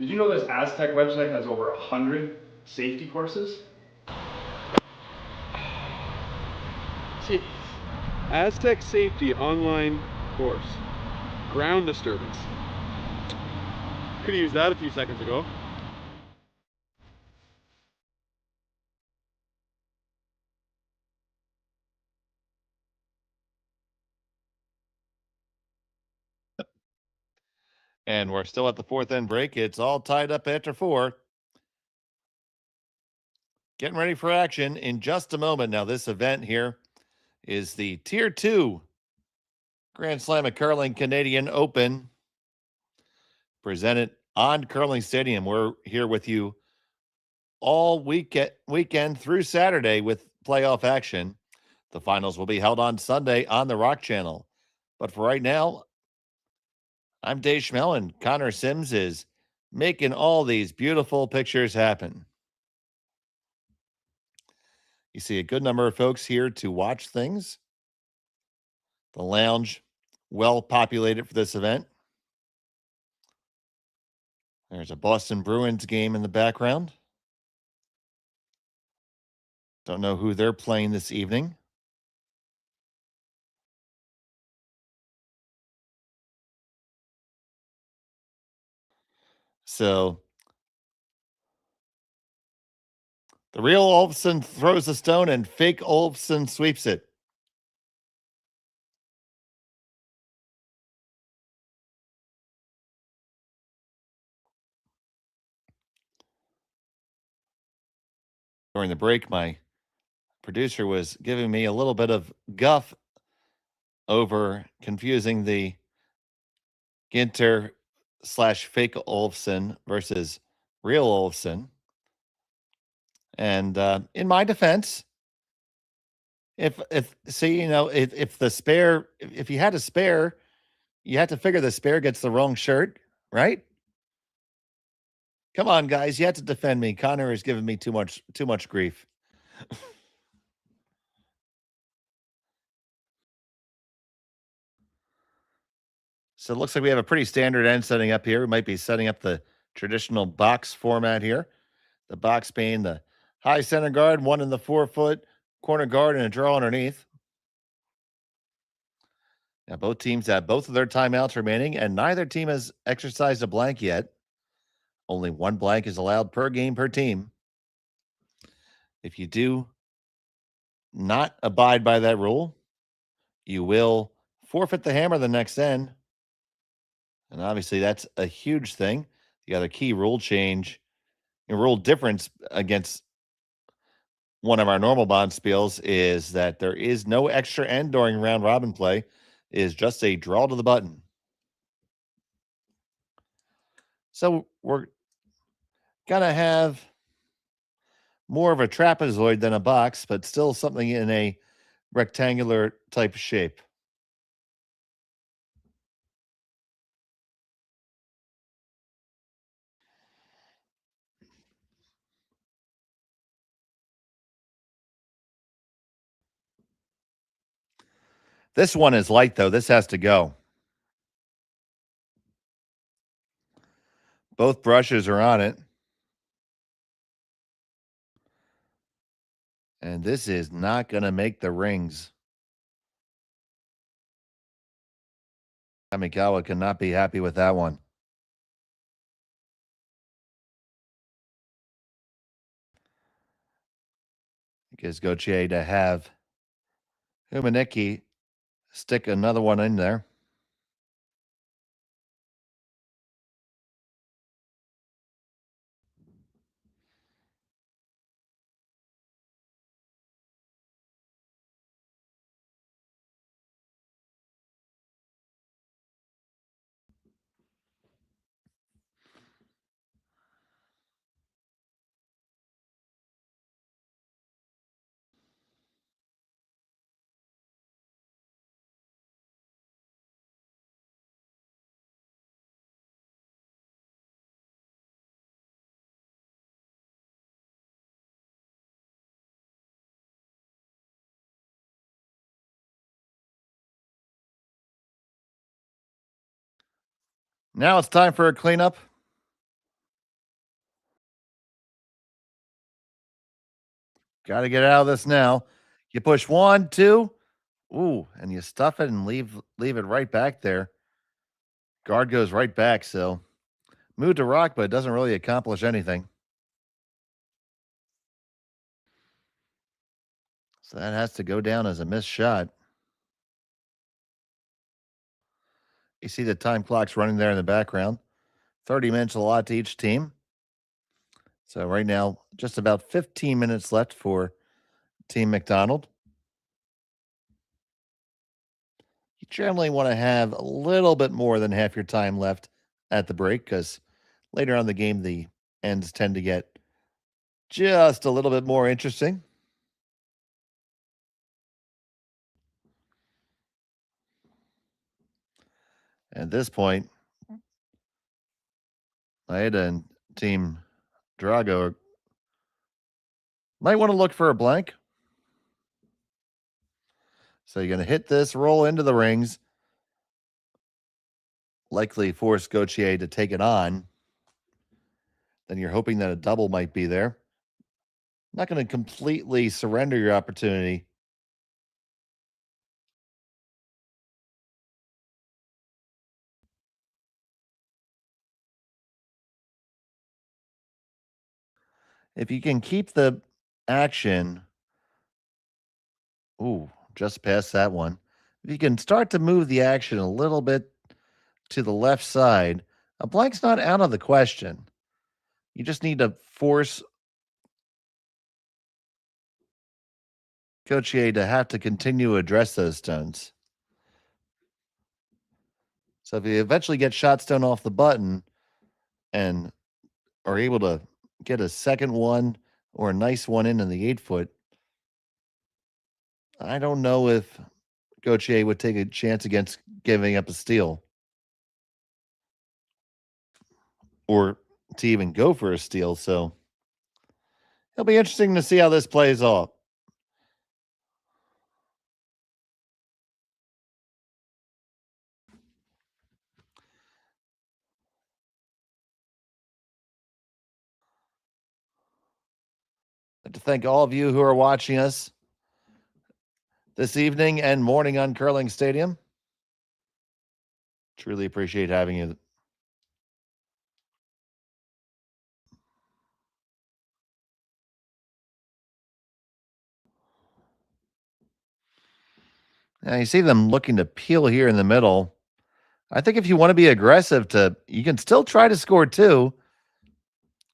Did you know this Aztec website has over 100 safety courses? Jeez. Aztec Safety online course. Ground disturbance. Could have used that a few seconds ago. And we're still at the fourth end break. It's all tied up after 4. Getting ready for action in just a moment. Now, this event here is the Tier 2 Grand Slam of Curling Canadian Open, presented on Curling Stadium. We're here with you all weekend through Saturday with playoff action. The finals will be held on Sunday on the Rock Channel. But for right now, I'm Dave Schmel, and Connor Sims is making all these beautiful pictures happen. You see a good number of folks here to watch things. The lounge, well populated for this event. There's a Boston Bruins game in the background. Don't know who they're playing this evening. So the real Olofsson throws a stone and fake Olofsson sweeps it. During the break, my producer was giving me a little bit of guff over confusing the Ginter / fake Olofsson versus real Olofsson. And in my defense, if the spare, if you had a spare, you had to figure the spare gets the wrong shirt, right? Come on, guys, you have to defend me. Connor has given me too much grief. So it looks like we have a pretty standard end setting up here. We might be setting up the traditional box format here. The box being the high center guard, one in the 4-foot corner guard, and a draw underneath. Now, both teams have both of their timeouts remaining, and neither team has exercised a blank yet. Only one blank is allowed per game per team. If you do not abide by that rule, you will forfeit the hammer the next end. And obviously, that's a huge thing. The other key rule change, rule difference against one of our normal bond spiels is that there is no extra end during round robin play. It is just a draw to the button. So we're going to have more of a trapezoid than a box, but still something in a rectangular type shape. This one is light, though. This has to go. Both brushes are on it. And this is not going to make the rings. Kamikawa cannot be happy with that one. Gives Gauthier to have Humaniki stick another one in there. Now it's time for a cleanup. Got to get out of this now. You push 1, 2. Ooh, and you stuff it and leave it right back there. Guard goes right back, so move to rock, but it doesn't really accomplish anything. So that has to go down as a missed shot. You see the time clocks running there in the background. 30 minutes allotted to each team. So right now, just about 15 minutes left for Team McDonald. You generally want to have a little bit more than half your time left at the break because later on in the game, the ends tend to get just a little bit more interesting. At this point, Maeda and Team Drago might want to look for a blank. So you're going to hit this, roll into the rings, likely force Gauthier to take it on. Then you're hoping that a double might be there. Not going to completely surrender your opportunity. If you can keep the action, ooh, just past that one. If you can start to move the action a little bit to the left side, a blank's not out of the question. You just need to force Gauthier to have to continue to address those stones. So if you eventually get shot stone off the button and are able to get a second one or a nice one in the 8-foot, I don't know if Gauthier would take a chance against giving up a steal or to even go for a steal. So it'll be interesting to see how this plays off. I'd like to thank all of you who are watching us this evening and morning on Curling Stadium. Truly appreciate having you. Now you see them looking to peel here in the middle. I think if you want to be aggressive, you can still try to score two.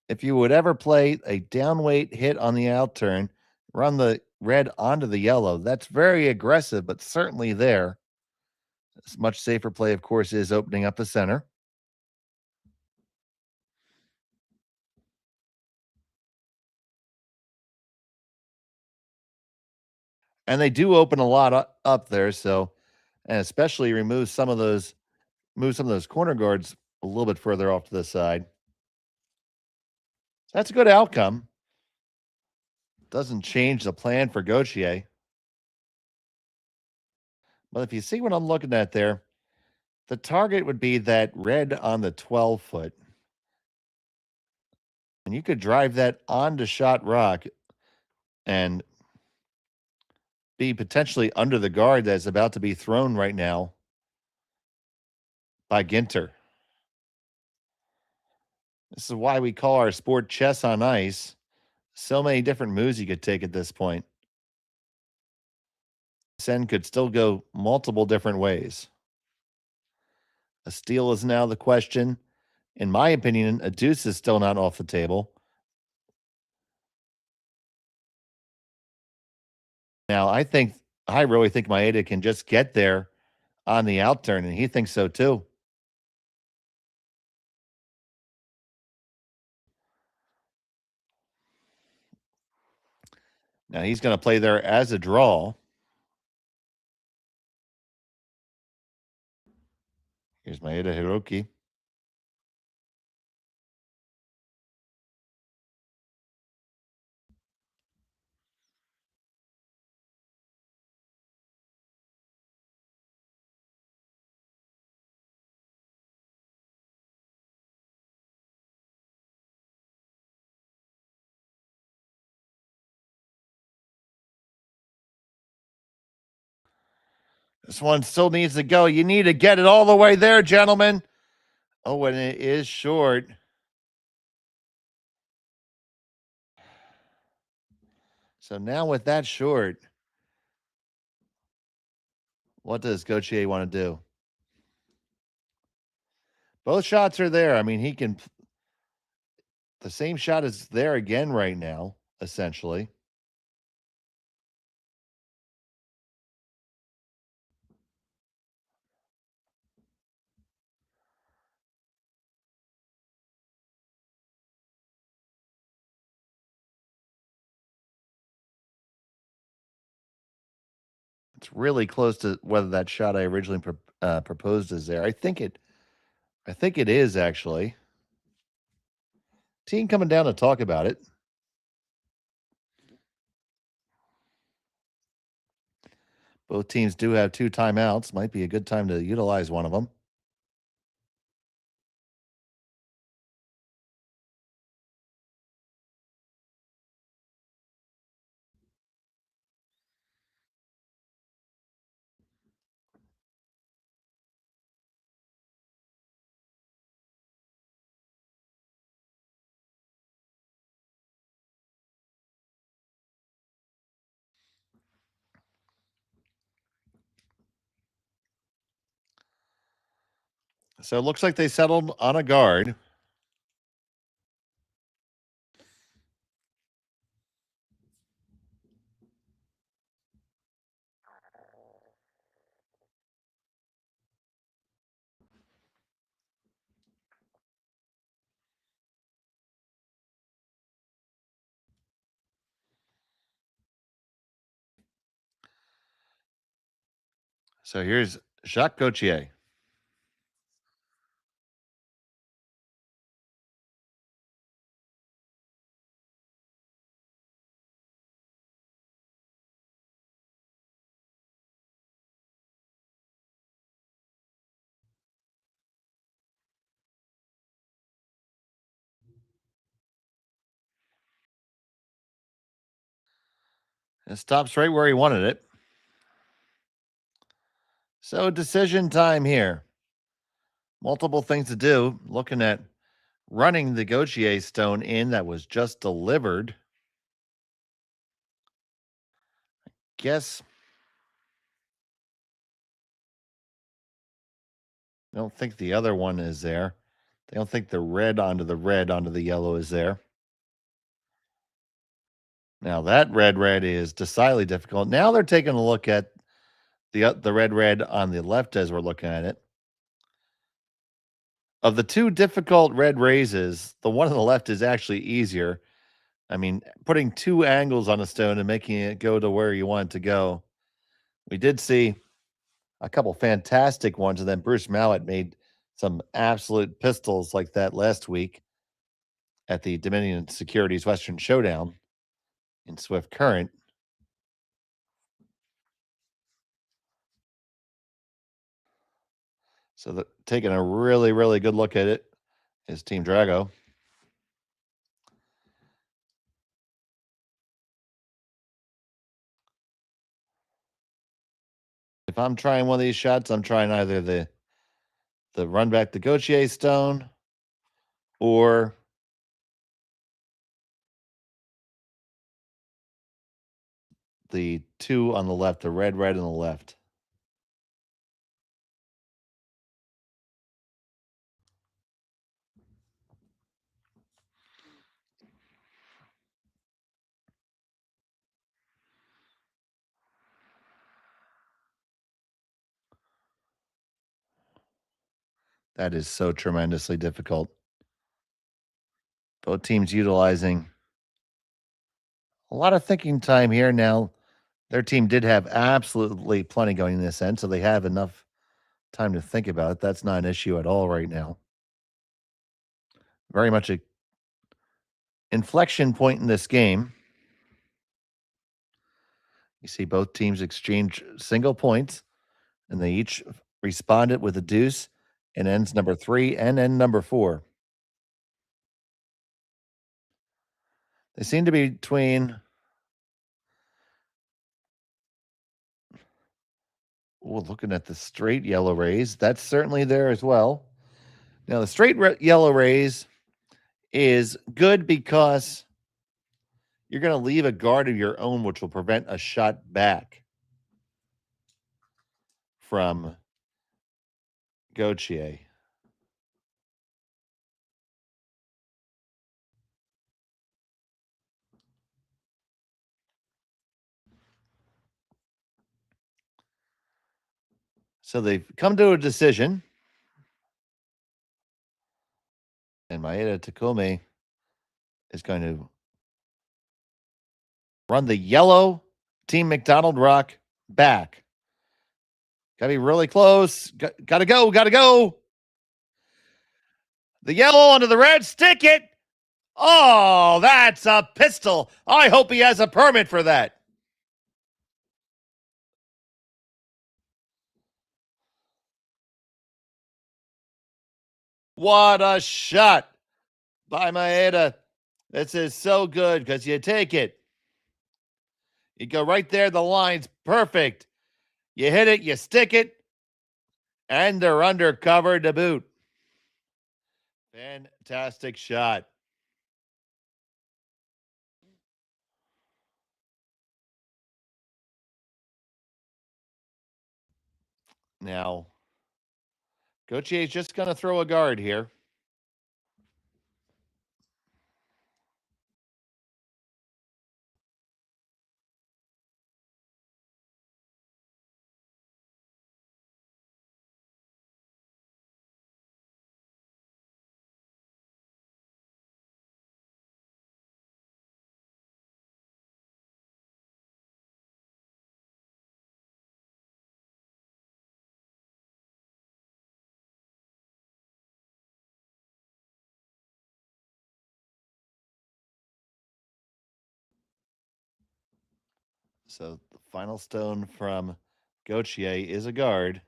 If you would ever play a downweight hit on the out turn, run the red onto the yellow, that's very aggressive, but certainly there. This much safer play, of course, is opening up the center. And they do open a lot up there, so, and especially move some of those corner guards a little bit further off to the side. That's a good outcome. Doesn't change the plan for Gauthier. But if you see what I'm looking at there, the target would be that red on the 12-foot. And you could drive that onto shot rock and be potentially under the guard that's about to be thrown right now by Ginter. This is why we call our sport chess on ice. So many different moves you could take at this point. Send could still go multiple different ways. A steal is now the question. In my opinion, a deuce is still not off the table. Now, I really think Maeda can just get there on the out turn, and he thinks so too. Now he's going to play there as a draw. Here's Maeda Hiroki. This one still needs to go. You need to get it all the way there, gentlemen. Oh, and it is short. So now with that short, what does Gauthier want to do? Both shots are there. I mean, the same shot is there again right now, essentially. It's really close to whether that shot I originally proposed is there. I think it is actually. Team coming down to talk about it. Both teams do have 2 timeouts. Might be a good time to utilize one of them. So it looks like they settled on a guard. So here's Jacques Gauthier. It stops right where he wanted it. So decision time here. Multiple things to do. Looking at running the Gauthier stone in that was just delivered. Guess. I don't think the other one is there. They don't think the red onto the yellow is there. Now that red is decidedly difficult. Now they're taking a look at the red on the left as we're looking at it. Of the two difficult red raises, the one on the left is actually easier. I mean, putting two angles on a stone and making it go to where you want it to go. We did see a couple fantastic ones, and then Bruce Mallett made some absolute pistols like that last week at the Dominion Securities Western Showdown in Swift Current. So taking a really, really good look at it is Team Drago. If I'm trying one of these shots, I'm trying either the run back the Gauthier stone or the two on the left, the red on the left. That is so tremendously difficult. Both teams utilizing a lot of thinking time here. Now, their team did have absolutely plenty going in this end, so they have enough time to think about it. That's not an issue at all right now. Very much a inflection point in this game. You see both teams exchange single points, and they each responded with a deuce and ends number 3 and end number 4. They seem to be between. Looking at the straight yellow raise, that's certainly there as well. Now, the straight yellow raise is good because you're going to leave a guard of your own, which will prevent a shot back from Gauthier. So they've come to a decision. And Maeda Takumi is going to run the yellow Team McDonald rock back. Got to be really close. Got to go. The yellow onto the red. Stick it. Oh, that's a pistol. I hope he has a permit for that. What a shot by Maeda. This is so good because you take it. You go right there. The line's perfect. You hit it, you stick it, and they're under cover to boot. Fantastic shot. Now, Gauthier is just going to throw a guard here. So the final stone from Gauthier is a guard.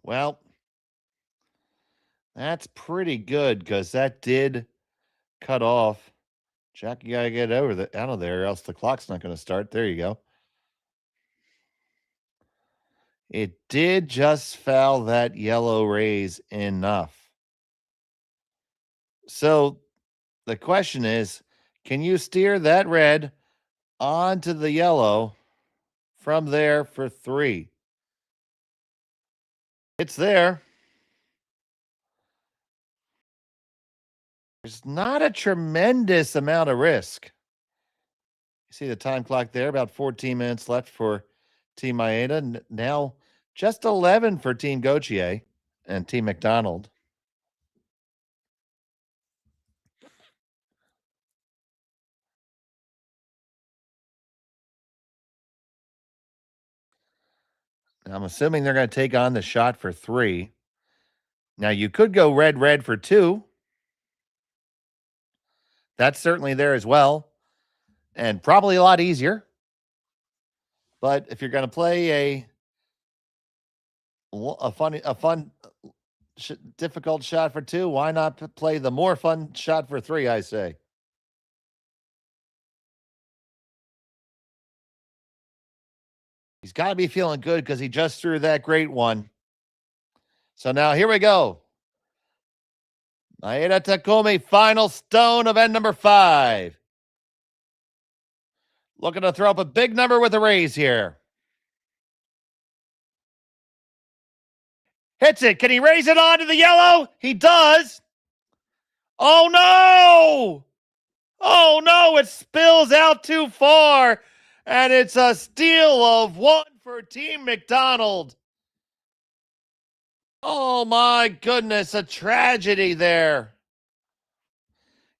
Well, that's pretty good because that did cut off. Jack, you gotta get out of there, or else the clock's not going to start. There you go. It did just foul that yellow raise enough. So the question is, can you steer that red onto the yellow from there for 3? It's there. There's not a tremendous amount of risk. You see the time clock there, about 14 minutes left for Team Maeda. Now just 11 for Team Gauthier and Team McDonald. I'm assuming they're going to take on the shot for 3. Now, you could go red for 2. That's certainly there as well, and probably a lot easier. But if you're going to play difficult shot for 2, why not play the more fun shot for 3, I say. He's got to be feeling good because he just threw that great one. So now here we go. Maeda Takumi, final stone of end number 5. Looking to throw up a big number with a raise here. Hits it. Can he raise it onto the yellow? He does. Oh, no. Oh, no. It spills out too far. And it's a steal of 1 for Team McDonald. Oh, my goodness. A tragedy there.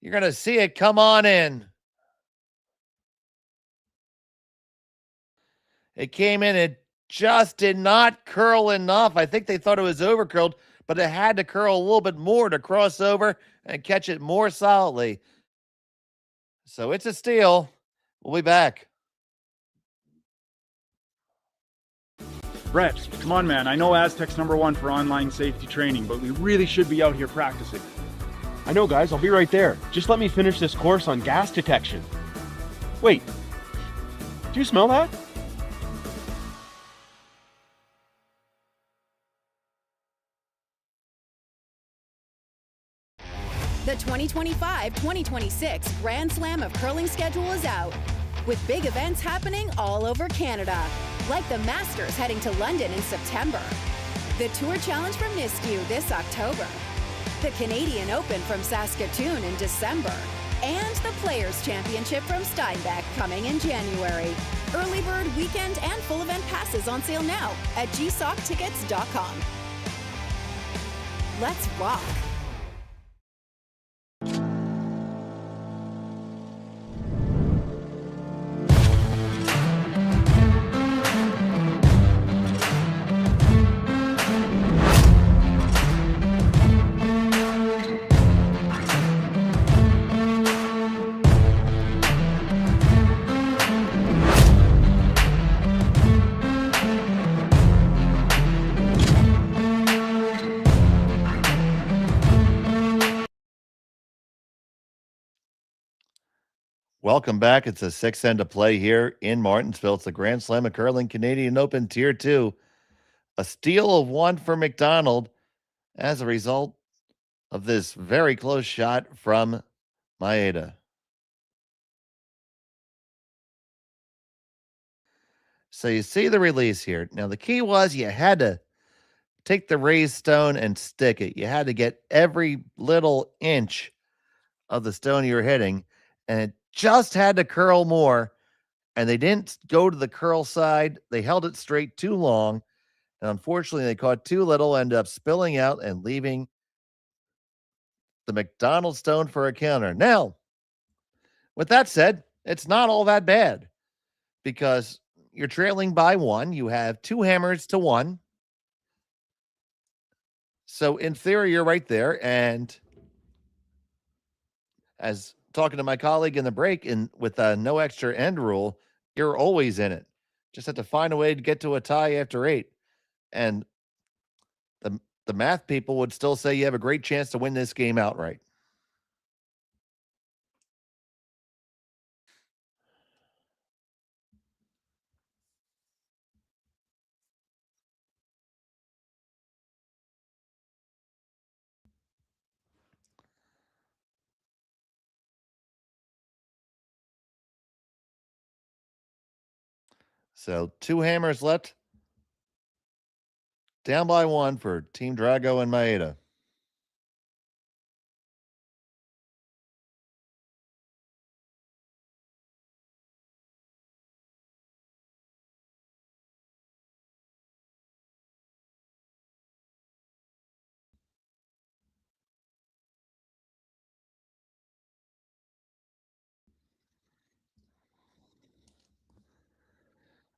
You're going to see it come on in. It came in. It just did not curl enough. I think they thought it was overcurled, but it had to curl a little bit more to cross over and catch it more solidly. So it's a steal. We'll be back. Brett, come on, man. I know Aztec's #1 for online safety training, but we really should be out here practicing. I know, guys. I'll be right there. Just let me finish this course on gas detection. Wait. Do you smell that? The 2025-2026 Grand Slam of Curling schedule is out, with big events happening all over Canada, like the Masters heading to London in September, the Tour Challenge from Nisku this October, the Canadian Open from Saskatchewan in December, and the Players' Championship from Steinbach coming in January. Early bird weekend and full event passes on sale now at gsoctickets.com. Let's rock! Welcome back. It's a 6th end to play here in Martensville. It's the Grand Slam of Curling Canadian Open Tier 2. A steal of 1 for McDonald as a result of this very close shot from Maeda. So you see the release here. Now the key was you had to take the raised stone and stick it. You had to get every little inch of the stone you were hitting, and it just had to curl more, and they didn't go to the curl side. They held it straight too long, and unfortunately they caught too little, ended up spilling out and leaving the McDonald stone for a counter. Now, with that said, it's not all that bad because you're trailing by 1. You have 2 hammers to 1. So in theory, you're right there, and as talking to my colleague in the break, and with a no extra end rule, you're always in it. Just have to find a way to get to a tie after 8. And the math people would still say you have a great chance to win this game outright. So 2 hammers left. Down by 1 for Team Drago and Maeda.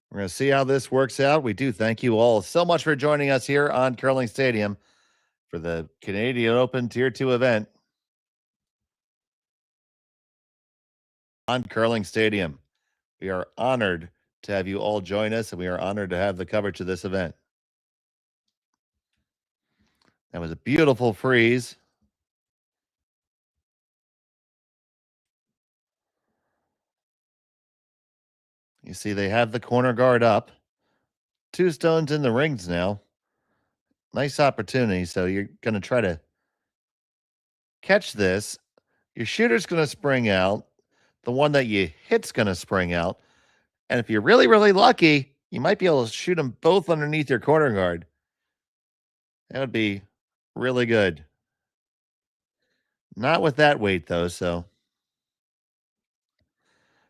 We're going to see how this works out. We do thank you all so much for joining us here on Curling Stadium for the Canadian Open Tier 2 event on Curling Stadium. We are honored to have you all join us, and we are honored to have the coverage of this event. That was a beautiful freeze. You see, they have the corner guard up. 2 stones in the rings now. Nice opportunity. So you're going to try to catch this. Your shooter's going to spring out. The one that you hit's going to spring out. And if you're really, really lucky, you might be able to shoot them both underneath your corner guard. That would be really good. Not with that weight, though, so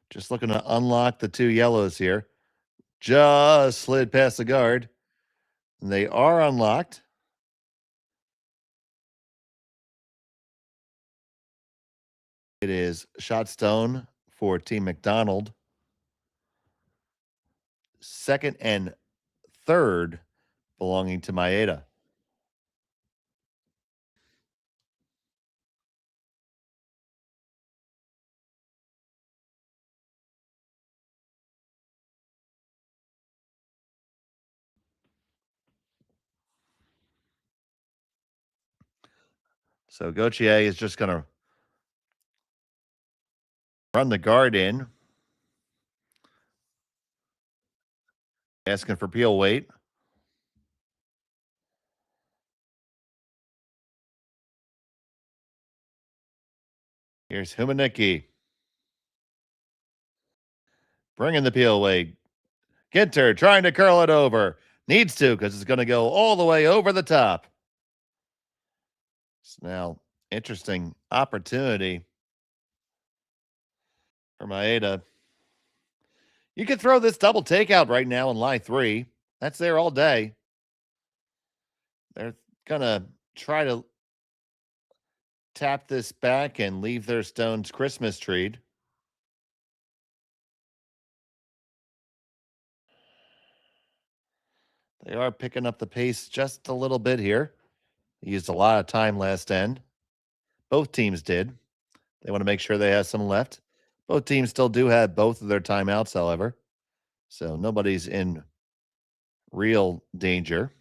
just looking to unlock the 2 yellows here. Just slid past the guard. And they are unlocked. It is shot stone for Team McDonald. 2nd and 3rd belonging to Maeda. So Gauthier is just going to run the guard in. Asking for peel weight. Here's Humanicki. Bringing the peel weight. Ginter trying to curl it over. Needs to, because it's going to go all the way over the top. So now, interesting opportunity for Maeda. You could throw this double takeout right now in line 3. That's there all day. They're going to try to tap this back and leave their stones Christmas treed. They are picking up the pace just a little bit here. They used a lot of time last end. Both teams did. They want to make sure they have some left. Both teams still do have both of their timeouts, however. So nobody's in real danger.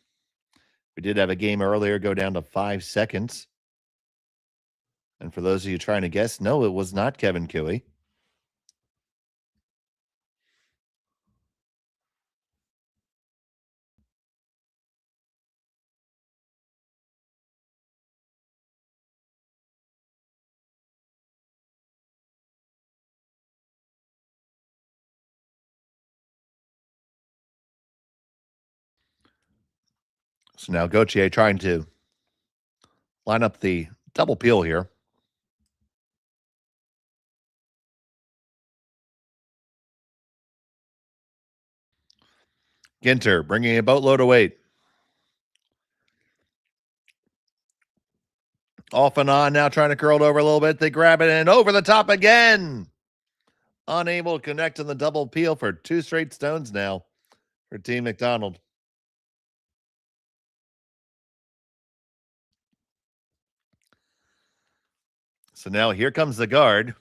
We did have a game earlier go down to 5 seconds. And for those of you trying to guess, no, it was not Kevin Cooey. So now Gauthier trying to line up the double peel here. Ginter bringing a boatload of weight. Off and on now, trying to curl it over a little bit. They grab it and over the top again. Unable to connect on the double peel for 2 straight stones now for Team McDonald. So now here comes the guard.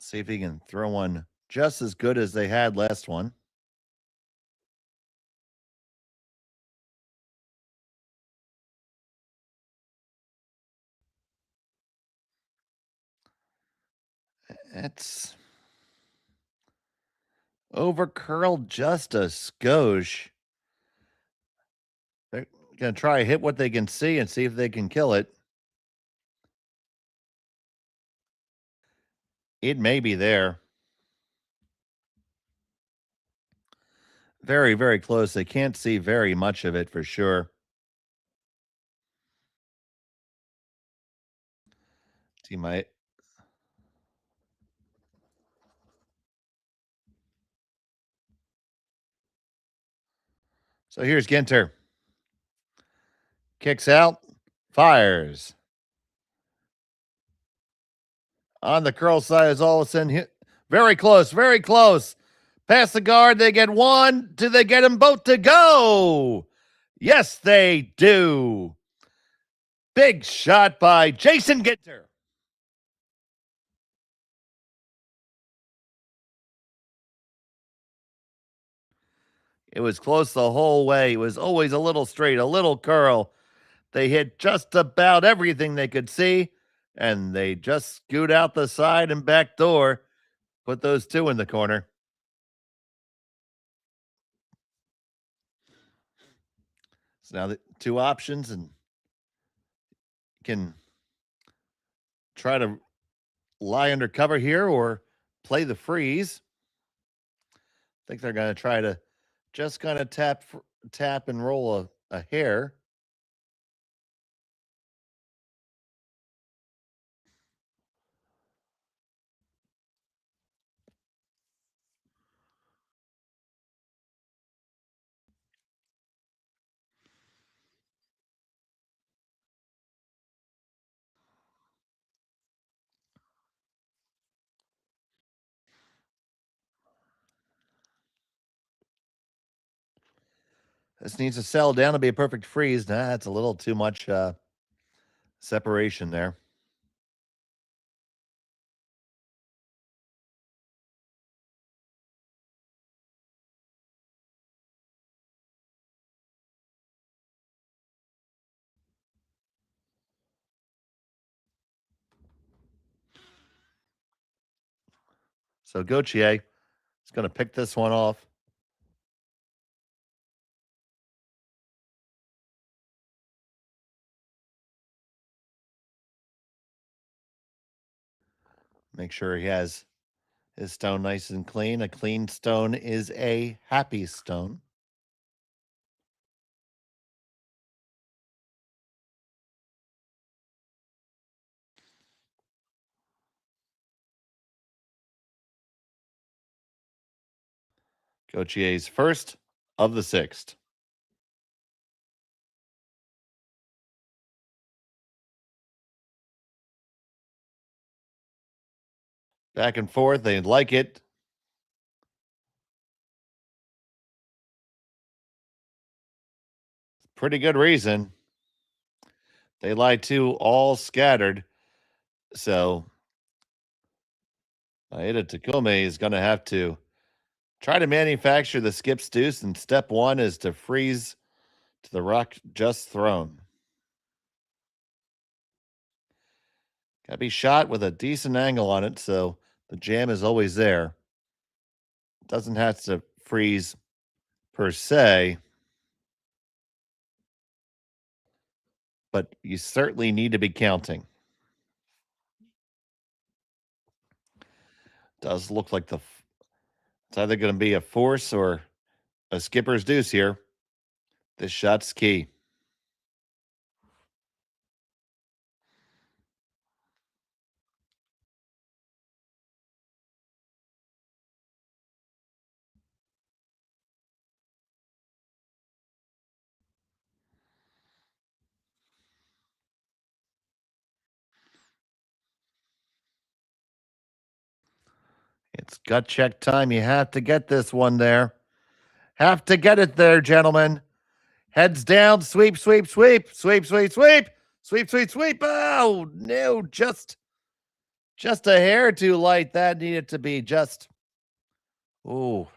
See if he can throw one just as good as they had last one. It's over curled just a skosh. They're going to try to hit what they can see and see if they can kill it. It may be there. Very, very close. They can't see very much of it for sure. See my. So here's Ginter. Kicks out, fires. On the curl side is all of a sudden hit. Very close, very close. Past the guard, they get one. Do they get them both to go? Yes, they do. Big shot by Jason Ginter. It was close the whole way. It was always a little straight, a little curl. They hit just about everything they could see, and they just scoot out the side and back door. Put those two in the corner. So now the two options, and can try to lie under cover here or play the freeze. I think they're going to try to just kind of tap and roll a hair. This needs to settle down to be a perfect freeze. Nah, that's a little too much separation there. So Gauthier is going to pick this one off. Make sure he has his stone nice and clean. A clean stone is a happy stone. Gauthier's first of the sixth. Back and forth. They like it. Pretty good reason. They lie too, all scattered. So Maeda Takumi is going to have to try to manufacture the skip's deuce, and step one is to freeze to the rock just thrown. Got to be shot with a decent angle on it, so the jam is always there. Doesn't have to freeze per se, but you certainly need to be counting. Does look like it's either going to be a force or a skipper's deuce here. This shot's key. It's gut check time. You have to get this one there. Have to get it there, gentlemen. Heads down, sweep, sweep, sweep, sweep, sweep, sweep, sweep, sweep, sweep. Oh, no, just Just a hair too light. That needed to be just, 30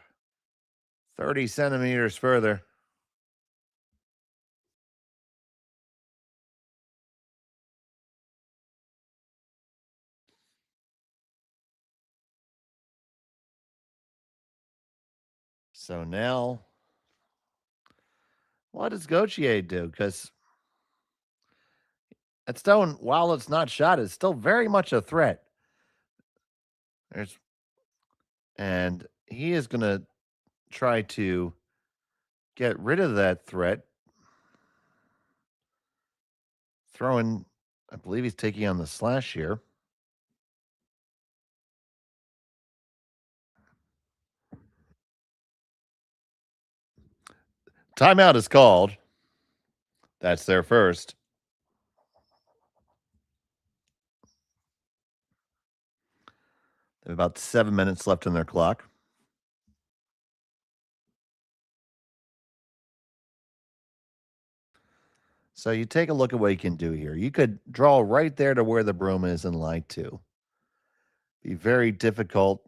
centimeters further. So now, what does Gauthier do? Because that stone, while it's not shot, is still very much a threat. And he is going to try to get rid of that threat. Throwing, I believe he's taking on the slash here. Timeout is called. That's their first. They have about 7 minutes left in their clock. So you take a look at what you can do here. You could draw right there to where the broom is in line 2. Be very difficult,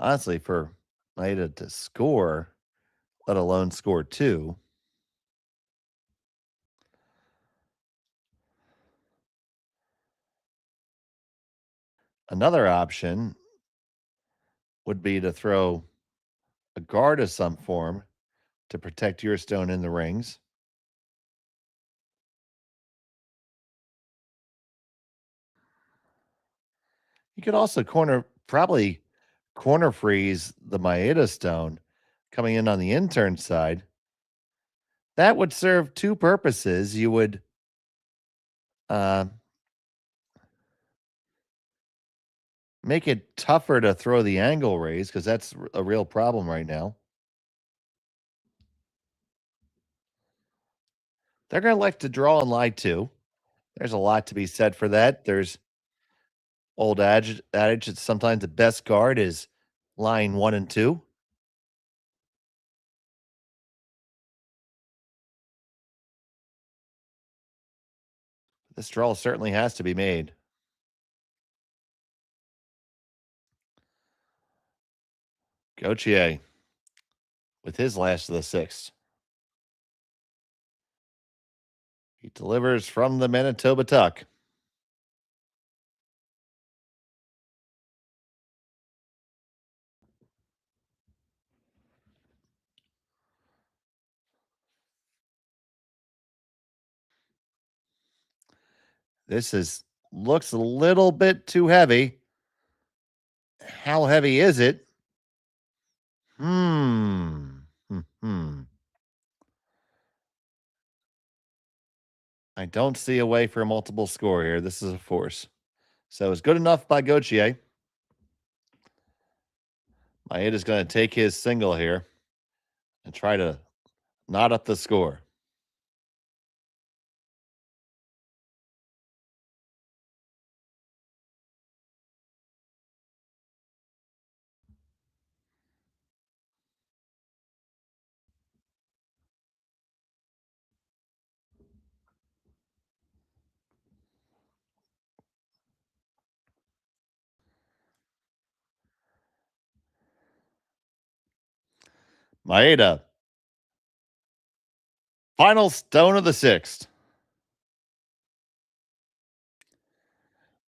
honestly, for Maeda to score, let alone score 2. Another option would be to throw a guard of some form to protect your stone in the rings. You could also probably corner freeze the Maeda stone coming in on the intern side. That would serve 2 purposes. You would make it tougher to throw the angle raise, because that's a real problem right now. They're going to like to draw in line 2. There's a lot to be said for that. There's old adage that sometimes the best guard is line 1 and 2. This draw certainly has to be made. Gauthier with his last of the 6th. He delivers from the Manitoba tuck. This looks a little bit too heavy. How heavy is it? I don't see a way for a multiple score here. This is a force. So it's good enough by Gauthier. Maeda's going to take his single here and try to knot up the score. Maeda. Final stone of the 6th.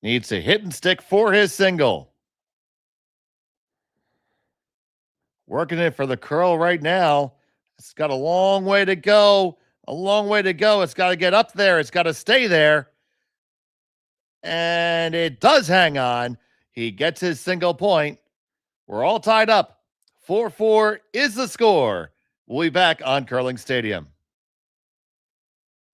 Needs to hit and stick for his single. Working it for the curl right now. It's got a long way to go. A long way to go. It's got to get up there. It's got to stay there. And it does hang on. He gets his single point. We're all tied up. 4-4 is the score. We'll be back on Curling Stadium.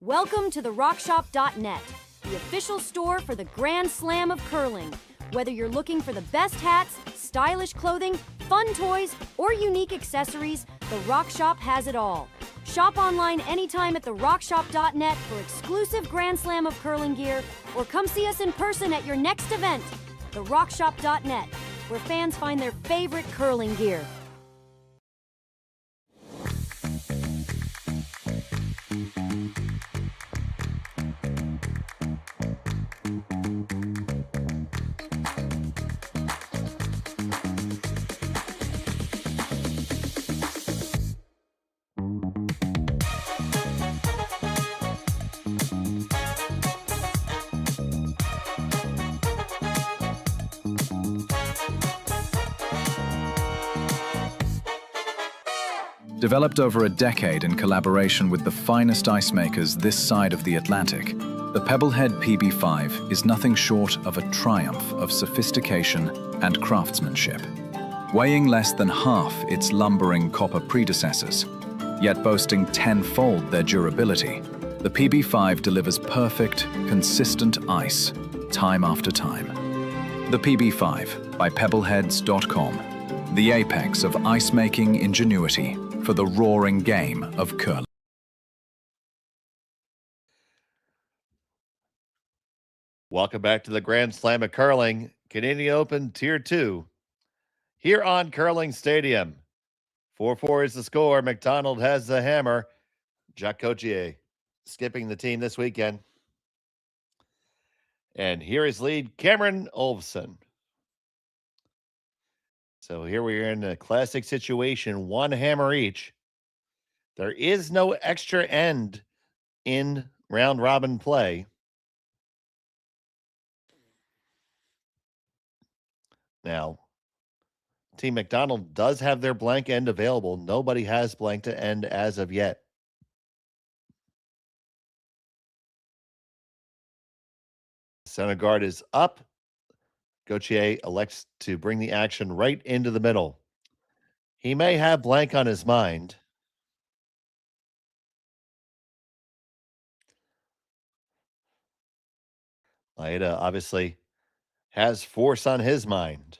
Welcome to the RockShop.net, the official store for the Grand Slam of curling. Whether you're looking for the best hats, stylish clothing, fun toys, or unique accessories, the Rock Shop has it all. Shop online anytime at therockshop.net for exclusive Grand Slam of curling gear, or come see us in person at your next event. Therockshop.net, where fans find their favorite curling gear. Developed over a decade in collaboration with the finest ice makers this side of the Atlantic, the Pebblehead PB5 is nothing short of a triumph of sophistication and craftsmanship. Weighing less than half its lumbering copper predecessors, yet boasting tenfold their durability, the PB5 delivers perfect, consistent ice, time after time. The PB5 by Pebbleheads.com, the apex of ice-making ingenuity for the roaring game of curling. Welcome back to the Grand Slam of Curling, Canadian Open Tier 2, here on Curling Stadium. 4-4 is the score. McDonald has the hammer. Jacques Cotier skipping the team this weekend. And here is lead Cameron Olofsson. So here we are in a classic situation, one hammer each. There is no extra end in round robin play. Now, Team McDonald does have their blank end available. Nobody has blank to end as of yet. Center guard is up. Gauthier elects to bring the action right into the middle. He may have blank on his mind. Maeda obviously has force on his mind.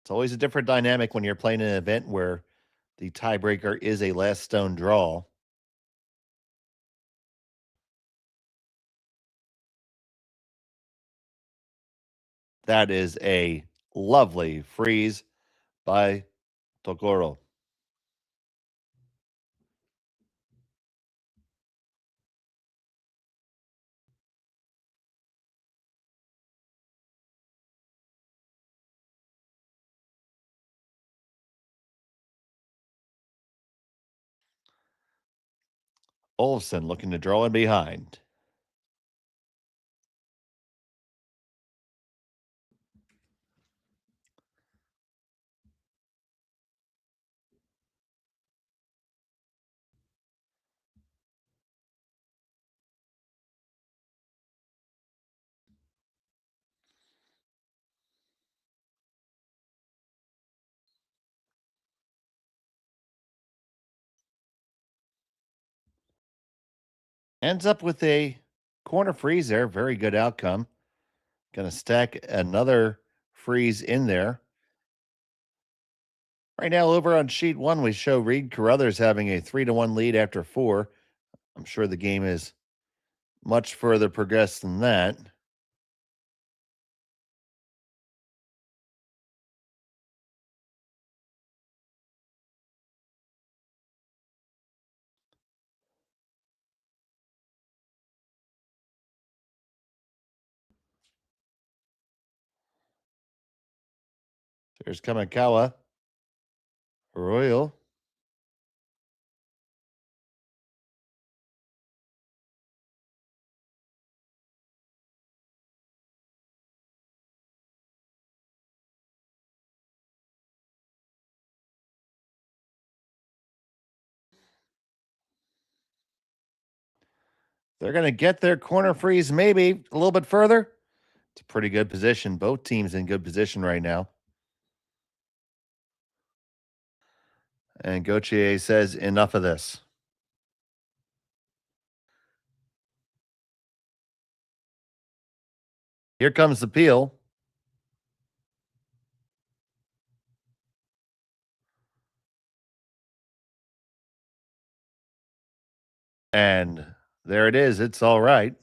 It's always a different dynamic when you're playing an event where the tiebreaker is a last stone draw. That is a lovely freeze by Tokoro. Olofsson looking to draw in behind. Ends up with a corner freeze there. Very good outcome. Going to stack another freeze in there. Right now, over on sheet 1, we show Reed Carruthers having a 3-1 lead after 4. I'm sure the game is much further progressed than that. There's Kamikawa. Royal. They're going to get their corner freeze maybe a little bit further. It's a pretty good position. Both teams in good position right now. And Gauthier says, enough of this. Here comes the peel. And there it is. It's all right.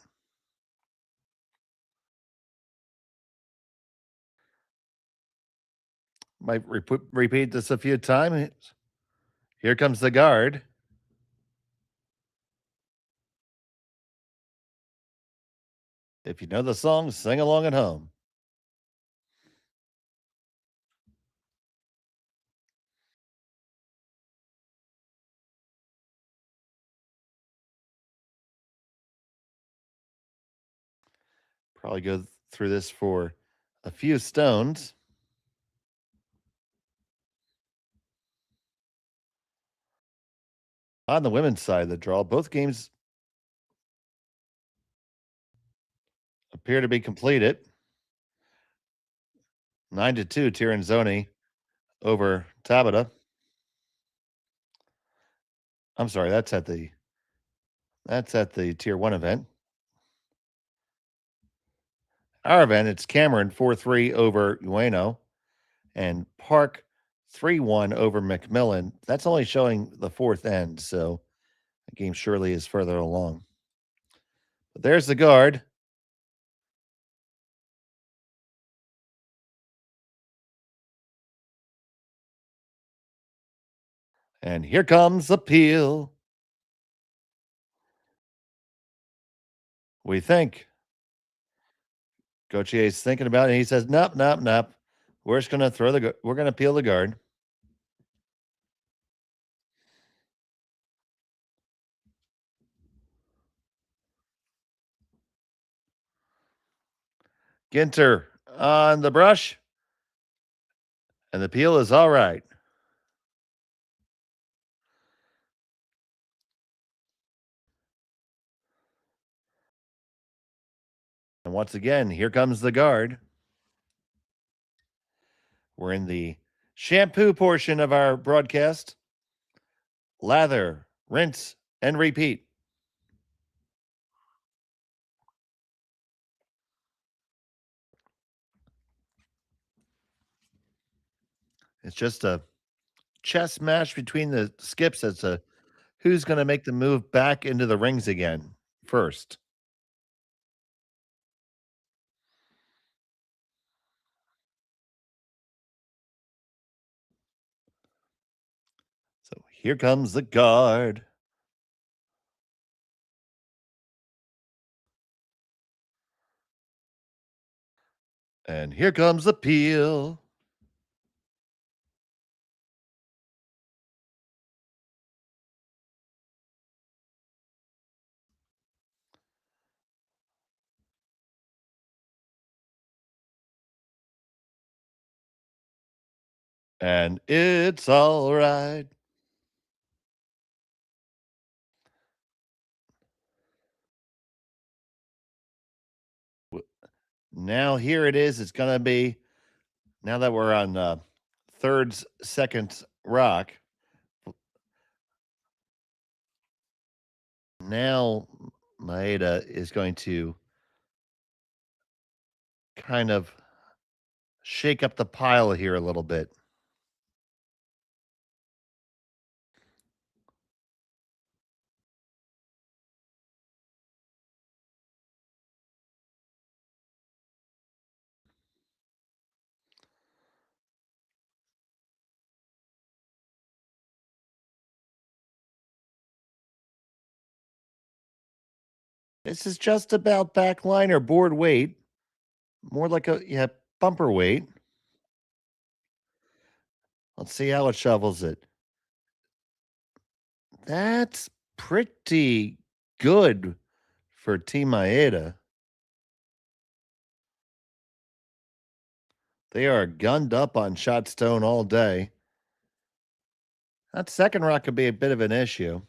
Might repeat this a few times. Here comes the guard. If you know the song, sing along at home. Probably go through this for a few stones. On the women's side of the draw, both games appear to be completed. 9-2, Tiranzoni over Tabata. I'm sorry, that's at the Tier 1 event. Our event, it's Cameron 4-3 over Ueno and Park 3-1 over McMillan. That's only showing the fourth end, so the game surely is further along. But there's the guard. And here comes the peel. We think. Gautier's thinking about it. And he says, nope, nope, nope. We're just going to we're going to peel the guard. Ginter on the brush. And the peel is all right. And once again, here comes the guard. We're in the shampoo portion of our broadcast. Lather, rinse, and repeat. It's just a chess match between the skips as to who's going to make the move back into the rings again first. So here comes the guard. And here comes the peel. And it's all right. Now here it is. It's going to be, now that we're on thirds, seconds rock, now Maeda is going to kind of shake up the pile here a little bit. This is just about backline or board weight. More like a bumper weight. Let's see how it shovels it. That's pretty good for Team Maeda. They are gunned up on shot stone all day. That second rock could be a bit of an issue.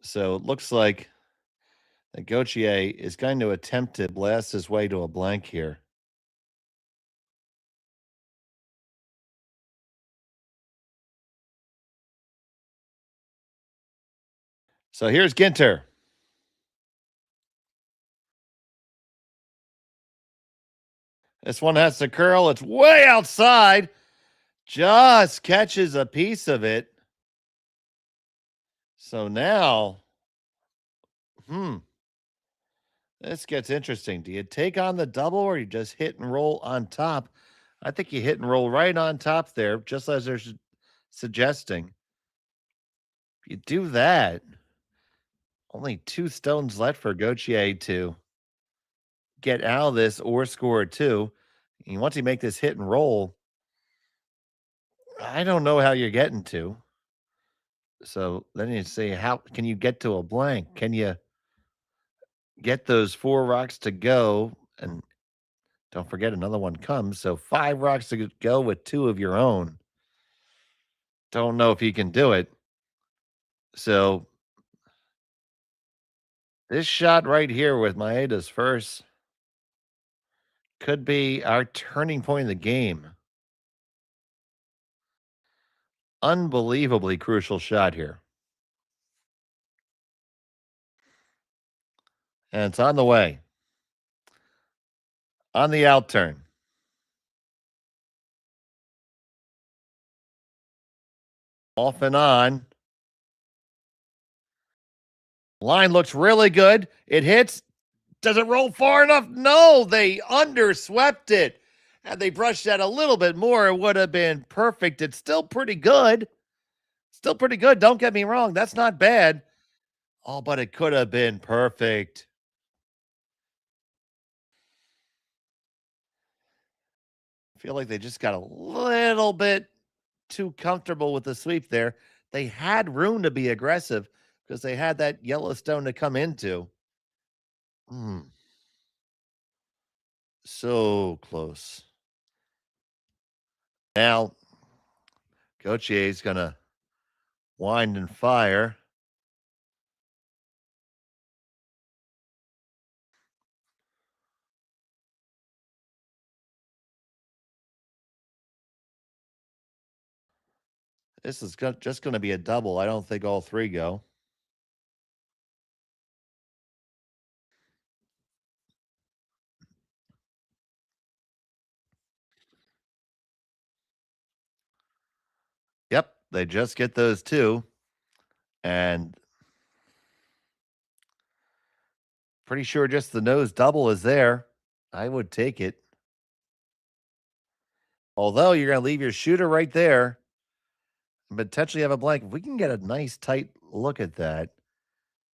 So it looks like Gauthier is going to attempt to blast his way to a blank here. So here's Ginter. This one has to curl. It's way outside. Just catches a piece of it. So now, this gets interesting. Do you take on the double or you just hit and roll on top? I think you hit and roll right on top there, just as they're suggesting. If you do that, only 2 stones left for Gauthier to get out of this or score 2. And once you make this hit and roll, I don't know how you're getting to. So then you say, how can you get to a blank? Can you get those 4 rocks to go? And Don't forget another one comes. So 5 rocks to go with 2 of your own. Don't know if you can do it. So this shot right here with Maeda's first could be our turning point in the game. Unbelievably crucial shot here. And it's on the way. On the out turn. Off and on. Line looks really good. It hits. Does it roll far enough? No, they underswept it. Had they brushed that a little bit more, it would have been perfect. It's still pretty good. Still pretty good. Don't get me wrong. That's not bad. Oh, but it could have been perfect. I feel like they just got a little bit too comfortable with the sweep there. They had room to be aggressive because they had that Yellowstone to come into. So close. Now, Gauthier is going to wind and fire. This is just going to be a double. I don't think all 3 go. Yep, they just get those 2. And pretty sure just the nose double is there. I would take it. Although you're going to leave your shooter right there and potentially have a blank. If we can get a nice tight look at that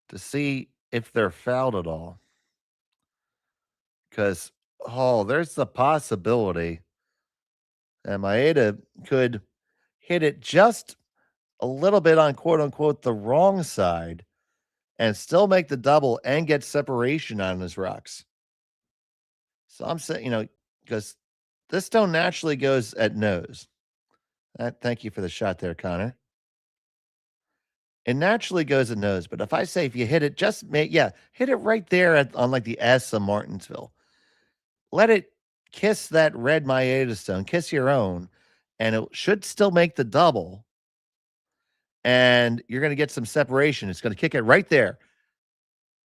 to see if they're fouled at all. Because, there's the possibility that Maeda could hit it just a little bit on quote-unquote the wrong side and still make the double and get separation on his rocks. So I'm saying, because this stone naturally goes at nose. Thank you for the shot there, Connor. It naturally goes at nose, but if you hit it, hit it right there on like the S of Martensville. Let it kiss that red Maeda stone, kiss your own, and it should still make the double. And you're going to get some separation. It's going to kick it right there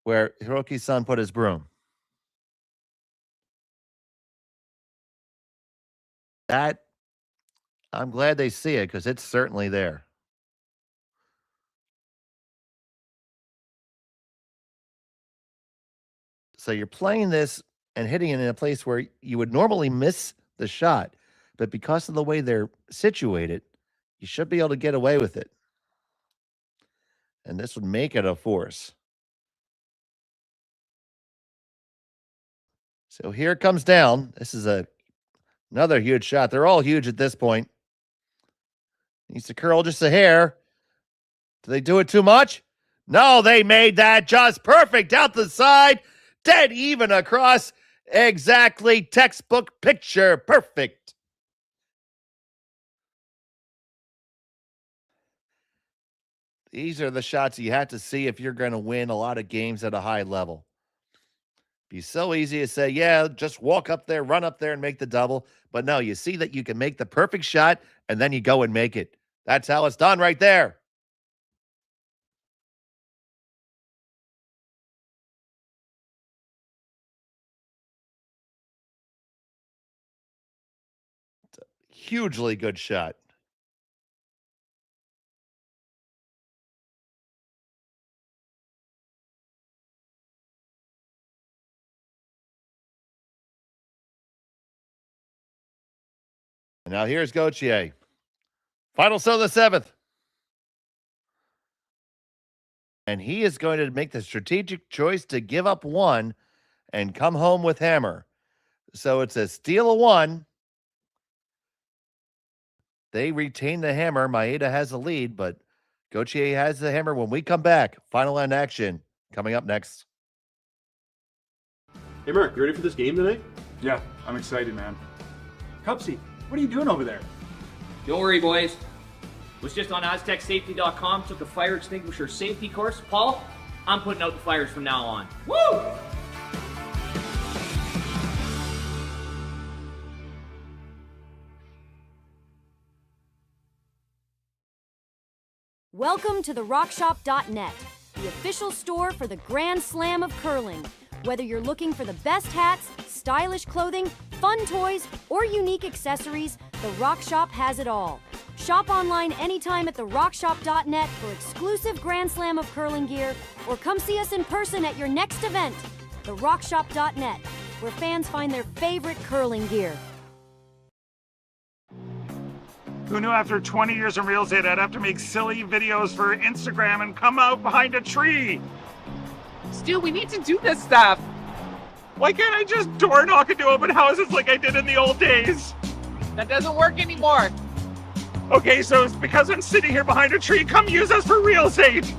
where Hiroki-san put his broom. That, I'm glad they see it because it's certainly there. So you're playing this and hitting it in a place where you would normally miss the shot. But because of the way they're situated, you should be able to get away with it. And this would make it a force. So here it comes down. This is another huge shot. They're all huge at this point. Needs to curl just a hair. Do they do it too much? No, they made that just perfect out the side. Dead even across. Exactly. Textbook picture. Perfect. These are the shots you have to see if you're going to win a lot of games at a high level. Be so easy to say, yeah, just walk up there, run up there and make the double. But no, you see that you can make the perfect shot and then you go and make it. That's how it's done right there. It's a hugely good shot. And now here's Gauthier. Final set of the 7th. And he is going to make the strategic choice to give up 1 and come home with hammer. So it's a steal of 1. They retain the hammer. Maeda has the lead, but Gauthier has the hammer when we come back. Final end action coming up next. Hey, Mark, you ready for this game tonight? Yeah, I'm excited, man. Cupsy, what are you doing over there? Don't worry, boys. Was just on AztecSafety.com, took a fire extinguisher safety course. Paul, I'm putting out the fires from now on. Woo! Welcome to the RockShop.net, the official store for the Grand Slam of curling. Whether you're looking for the best hats, stylish clothing, fun toys, or unique accessories, the Rock Shop has it all. Shop online anytime at therockshop.net for exclusive Grand Slam of curling gear, or come see us in person at your next event. Therockshop.net, where fans find their favorite curling gear. Who knew after 20 years in real estate I'd have to make silly videos for Instagram and come out behind a tree? Stu, we need to do this stuff. Why can't I just door knock into open houses like I did in the old days? That doesn't work anymore. Okay, so it's because I'm sitting here behind a tree. Come use us for real estate.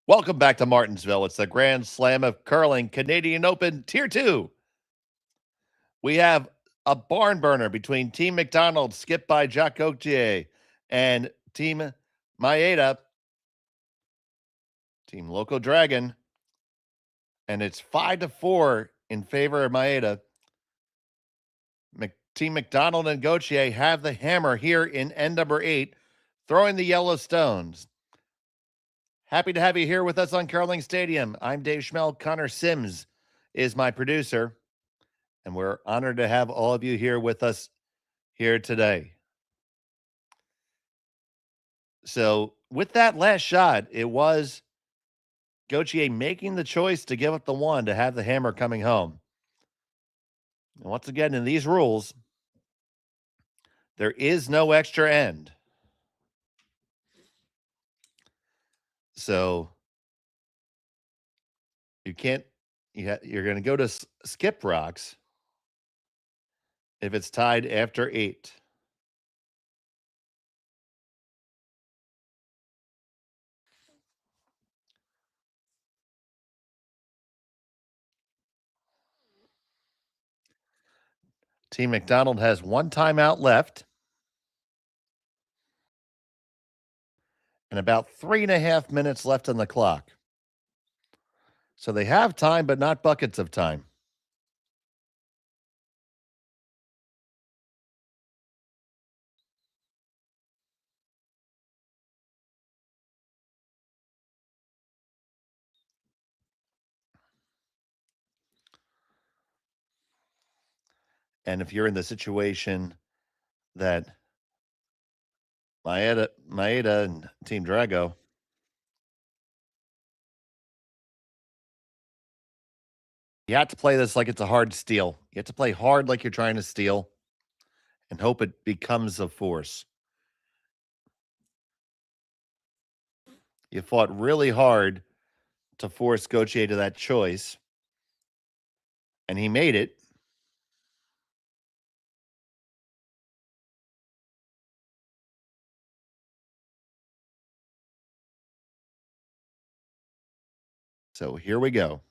Welcome back to Martensville. It's the Grand Slam of Curling Canadian Open Tier 2. We have a barn burner between Team McDonald, skipped by Jacques Gauthier, and Team Maeda, Team Loco Dragon. And it's 5-4 in favor of Maeda. Team McDonald and Gauthier have the hammer here in end number 8, throwing the yellow stones. Happy to have you here with us on Curling Stadium. I'm Dave Schmel. Connor Sims is my producer, and we're honored to have all of you here with us here today. So with that last shot, it was Gauthier making the choice to give up the one to have the hammer coming home. And once again, in these rules, there is no extra end. So you can't, you're going to go to skip rocks if it's tied after 8. Team McDonald has 1 timeout left and about 3.5 minutes left on the clock. So they have time, but not buckets of time. And if you're in the situation that Maeda and Team Drago, you have to play this like it's a hard steal. You have to play hard like you're trying to steal and hope it becomes a force. You fought really hard to force Gauthier to that choice, and he made it. So here we go.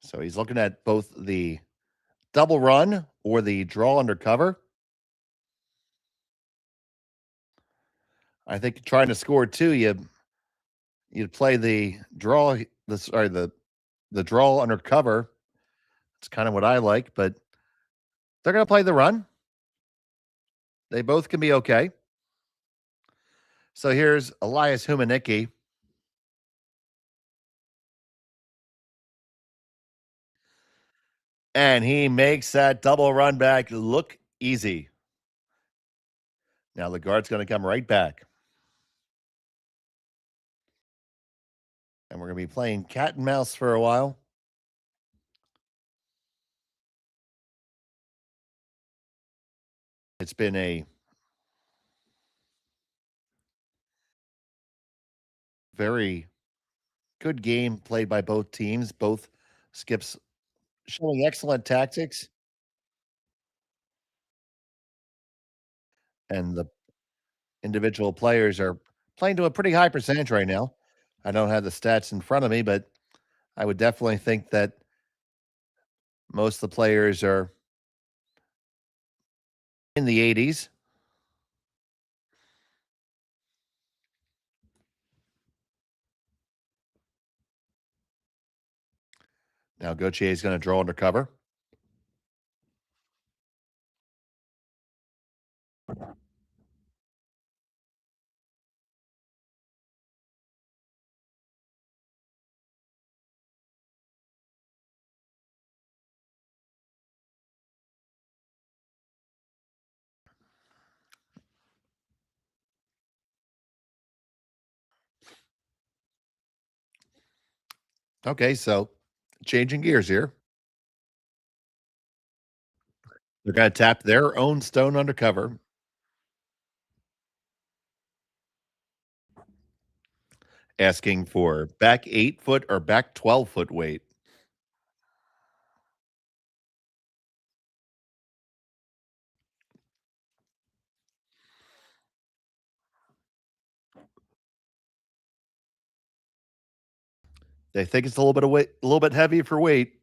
So he's looking at both the double run or the draw under cover. I think trying to score 2, you'd play the draw, the draw under cover. It's kind of what I like, but they're going to play the run. They both can be okay. So here's Elias Humanicki. And he makes that double run back look Easy. Now the guard's going to come right back. And we're going to be playing cat and mouse for a while. It's been a very good game played by both teams. Both skips showing excellent tactics. And the individual players are playing to a pretty high percentage right now. I don't have the stats in front of me, but I would definitely think that most of the players are in the 80s. Now Gauthier is going to draw under cover. Okay, so changing gears here. They're going to tap their own stone under cover. Asking for back 8 foot or back 12 foot weight. They think it's a little bit of weight, a little bit heavy for weight.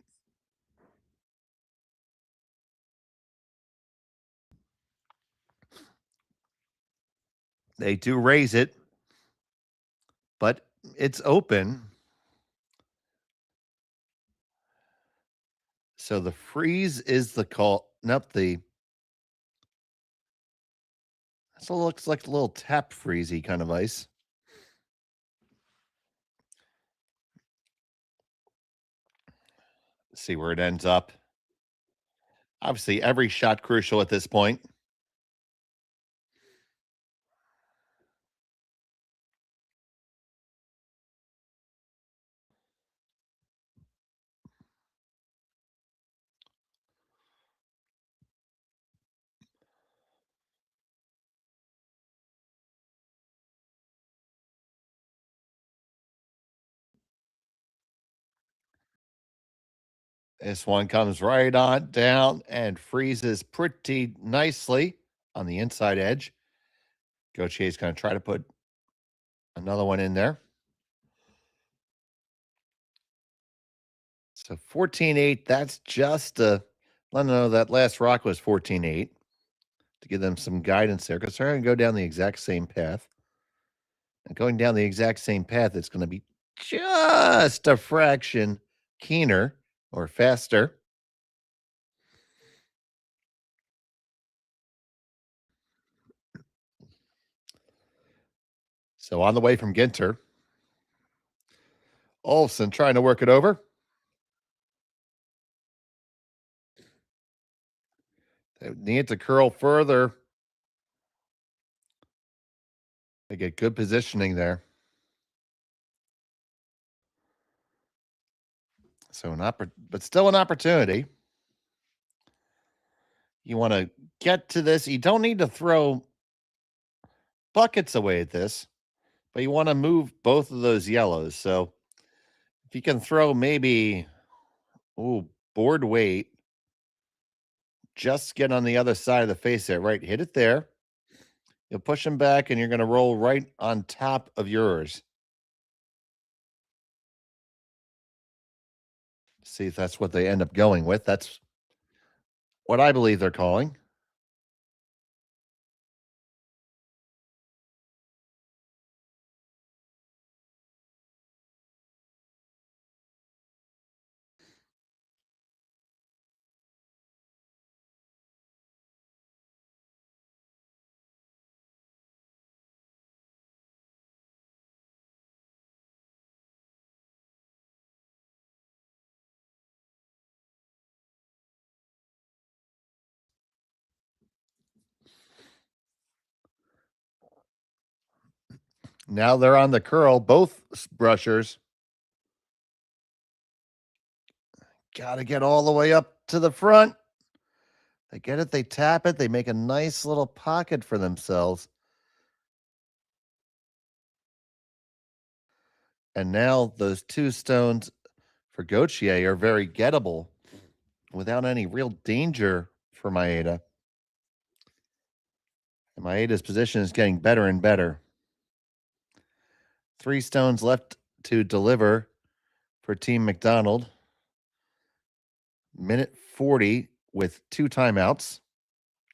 They do raise it, but it's open. So the freeze is the call. Nope, so it looks like a little tap freezy kind of ice. See where it ends up. Obviously, every shot crucial at this point. This one comes right on down and freezes pretty nicely on the inside edge. Gauthier is going to try to put another one in there. So 14-8, that's just let them know that last rock was 14-8 to give them some guidance there because they're going to go down the exact same path. And going down the exact same path, it's going to be just a fraction keener or faster. So on the way from Ginter, Olsen trying to work it over. They need to curl further. They get good positioning there. So but still an opportunity. You want to get to this. You don't need to throw buckets away at this, but you want to move both of those yellows. So if you can throw maybe, board weight, just get on the other side of the face there, right? Hit it there. You'll push them back and you're going to roll right on top of yours. See if that's what they end up going with. That's what I believe they're calling. Now they're on the curl, both brushers. Got to get all the way up to the front. They get it, they tap it, they make a nice little pocket for themselves. And now those two stones for Gauthier are very gettable without any real danger for Maeda. And Maeda's position is getting better and better. 3 stones left to deliver for Team McDonald. Minute 40 with 2 timeouts.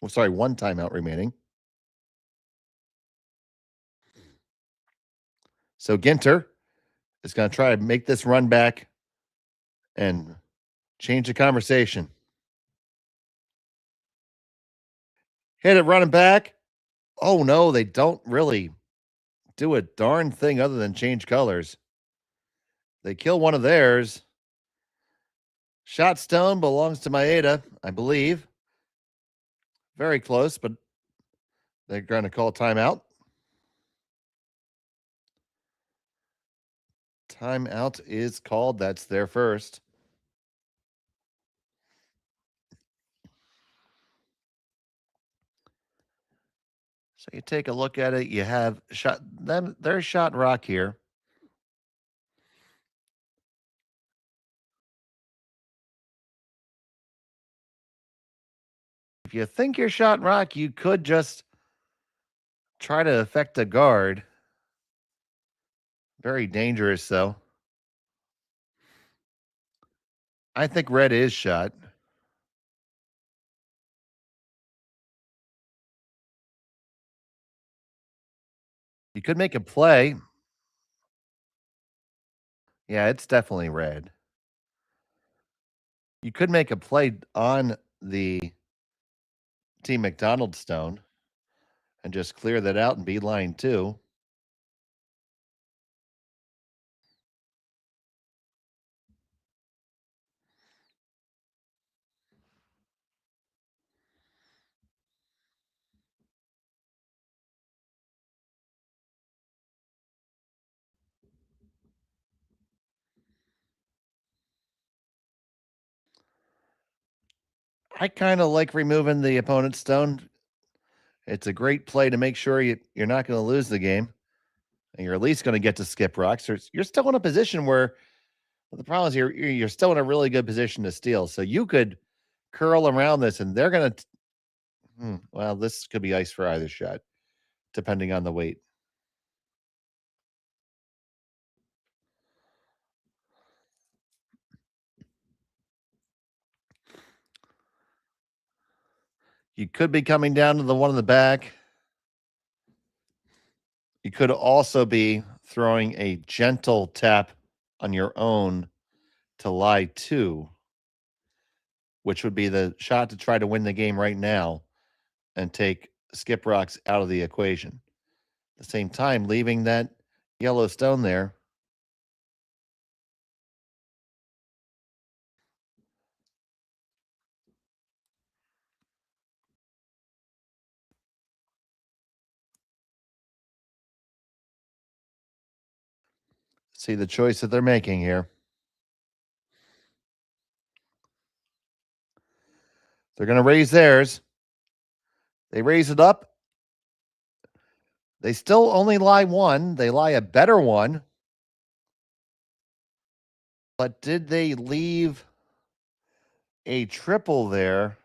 Well, sorry, 1 timeout remaining. So Ginter is going to try to make this run back and change the conversation. Hit it running back. Oh, no, they don't really do a darn thing other than change colors. They kill one of theirs. Shot stone belongs to Maeda, I believe. Very close, but they're going to call timeout. Timeout is called. That's their first. So you take a look at it. You have shot them. There's shot rock here. If you think you're shot rock, you could just try to affect a guard. Very dangerous, though. I think red is shot. You could make a play. Yeah, it's definitely red. You could make a play on the Team McDonald stone and just clear that out and be line 2. I kind of like removing the opponent's stone. It's a great play to make sure you're not going to lose the game. And you're at least going to get to skip rocks. You're still in a position where the problem is you're still in a really good position to steal. So you could curl around this and they're going to, well, this could be ice for either shot, depending on the weight. You could be coming down to the one in the back. You could also be throwing a gentle tap on your own to lie 2, which would be the shot to try to win the game right now and take skip rocks out of the equation. At the same time, leaving that yellow stone there. See the choice that they're making here. They're going to raise theirs. They raise it up. They still only lie 1. They lie a better one. But did they leave a triple there?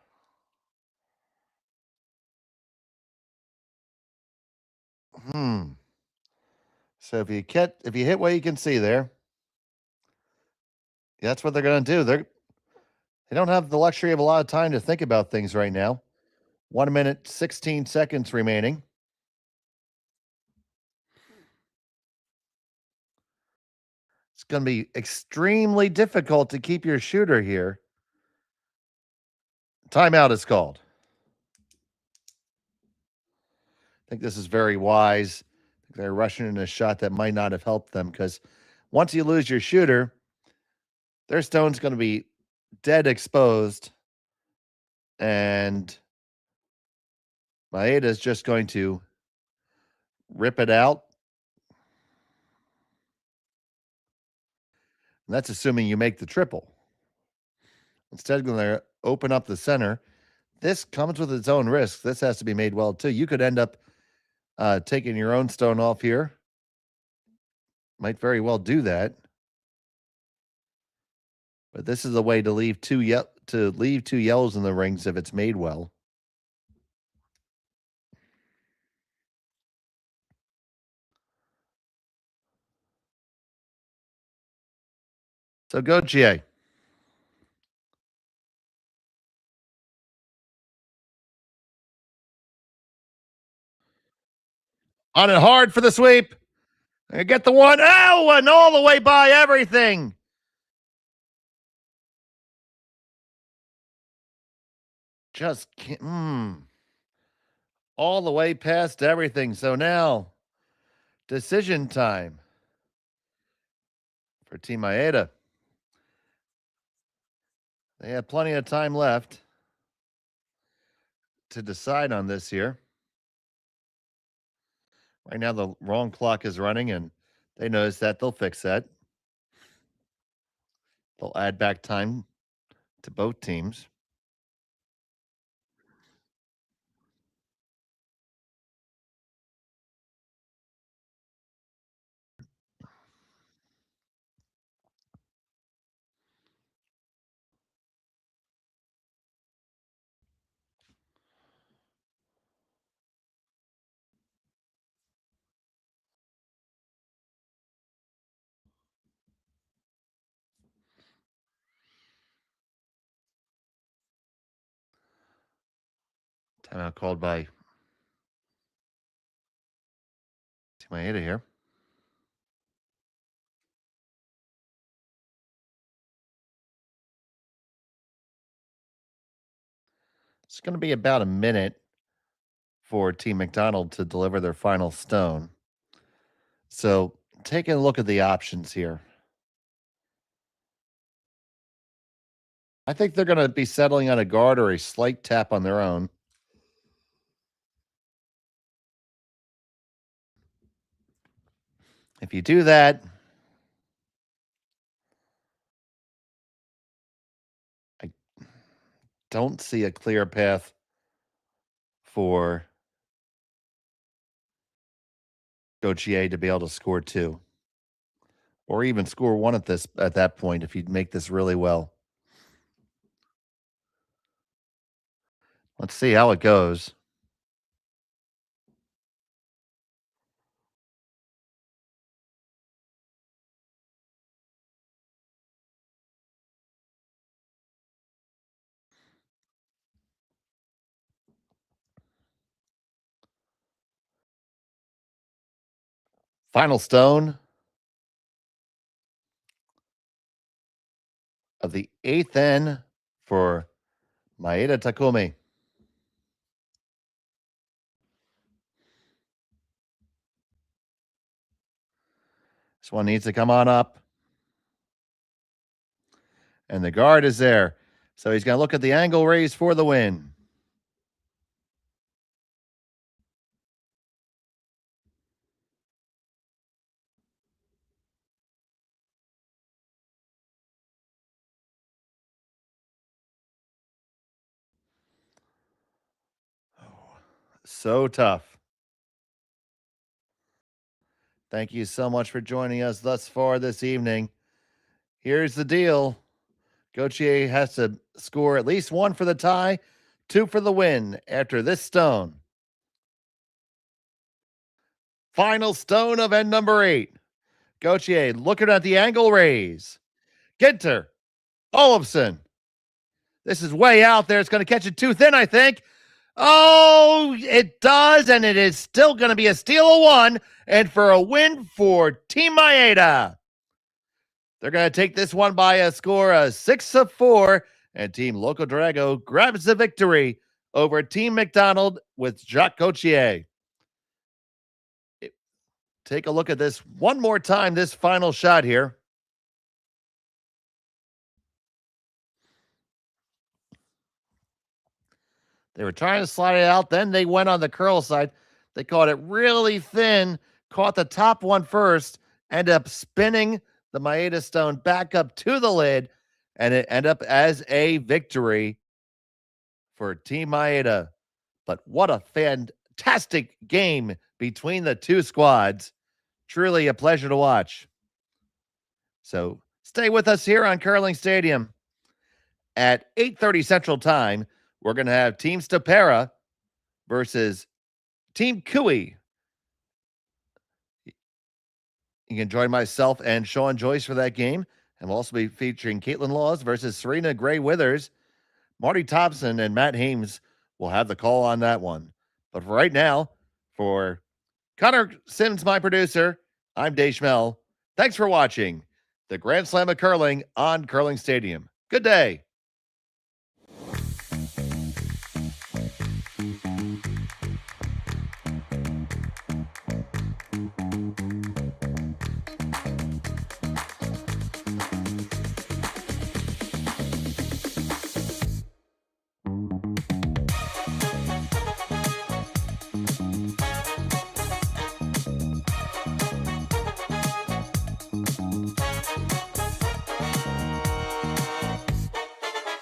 So if you hit what you can see there, that's what they're going to do. They don't have the luxury of a lot of time to think about things right now. 1 minute, 16 seconds remaining. It's going to be extremely difficult to keep your shooter here. Timeout is called. I think this is very wise. They're rushing in a shot that might not have helped them because once you lose your shooter, their stone's going to be dead exposed. And Maeda is just going to rip it out And that's assuming you make the triple. Instead, going to open up the center. This comes with its own risks. This has to be made well, too. You could end up taking your own stone off here. Might very well do that. But this is a way to leave two yellows in the rings if it's made well. So go GA. On it hard for the sweep. And get the one. Oh, and all the way by everything. Just can't. All the way past everything. So now, decision time for Team Maeda. They have plenty of time left to decide on this here. Right now, the wrong clock is running, and they notice that. They'll fix that. They'll add back time to both teams. Timeout called by Team Maeda here. It's going to be about a minute for Team McDonald to deliver their final stone. So taking a look at the options here. I think they're going to be settling on a guard or a slight tap on their own. If you do that, I don't see a clear path for Gauthier to be able to score 2. Or even score 1 at that point if you make this really well. Let's see how it goes. Final stone of the 8th N for Maeda Takumi. This one needs to come on up. And the guard is there. So he's going to look at the angle raise for the win. So tough. Thank you so much for joining us thus far this evening. Here's the deal. Gauthier has to score at least 1 for the tie, 2 for the win after this stone. Final stone of end number 8. Gauthier looking at the angle raise. Ginter. Olofsson. This is way out there. It's going to catch it too thin, I think. Oh, it does, and it is still going to be a steal of 1, and for a win for Team Maeda. They're going to take this one by a score of 6-4, and Team Loco Drago grabs the victory over Team McDonald with Jacques Gauthier. Take a look at this one more time, this final shot here. They were trying to slide it out. Then they went on the curl side. They caught it really thin, caught the top one first, ended up spinning the Maeda stone back up to the lid, and it end up as a victory for Team Maeda. But what a fantastic game between the two squads. Truly a pleasure to watch. So stay with us here on Curling Stadium. At 8:30 Central Time, we're going to have Team Stopera versus Team Cooey. You can join myself and Sean Joyce for that game. And we'll also be featuring Caitlin Laws versus Serena Gray Withers. Marty Thompson and Matt Hames will have the call on that one. But for right now, for Connor Sims, my producer, I'm Dave Schmel. Thanks for watching the Grand Slam of Curling on Curling Stadium. Good day.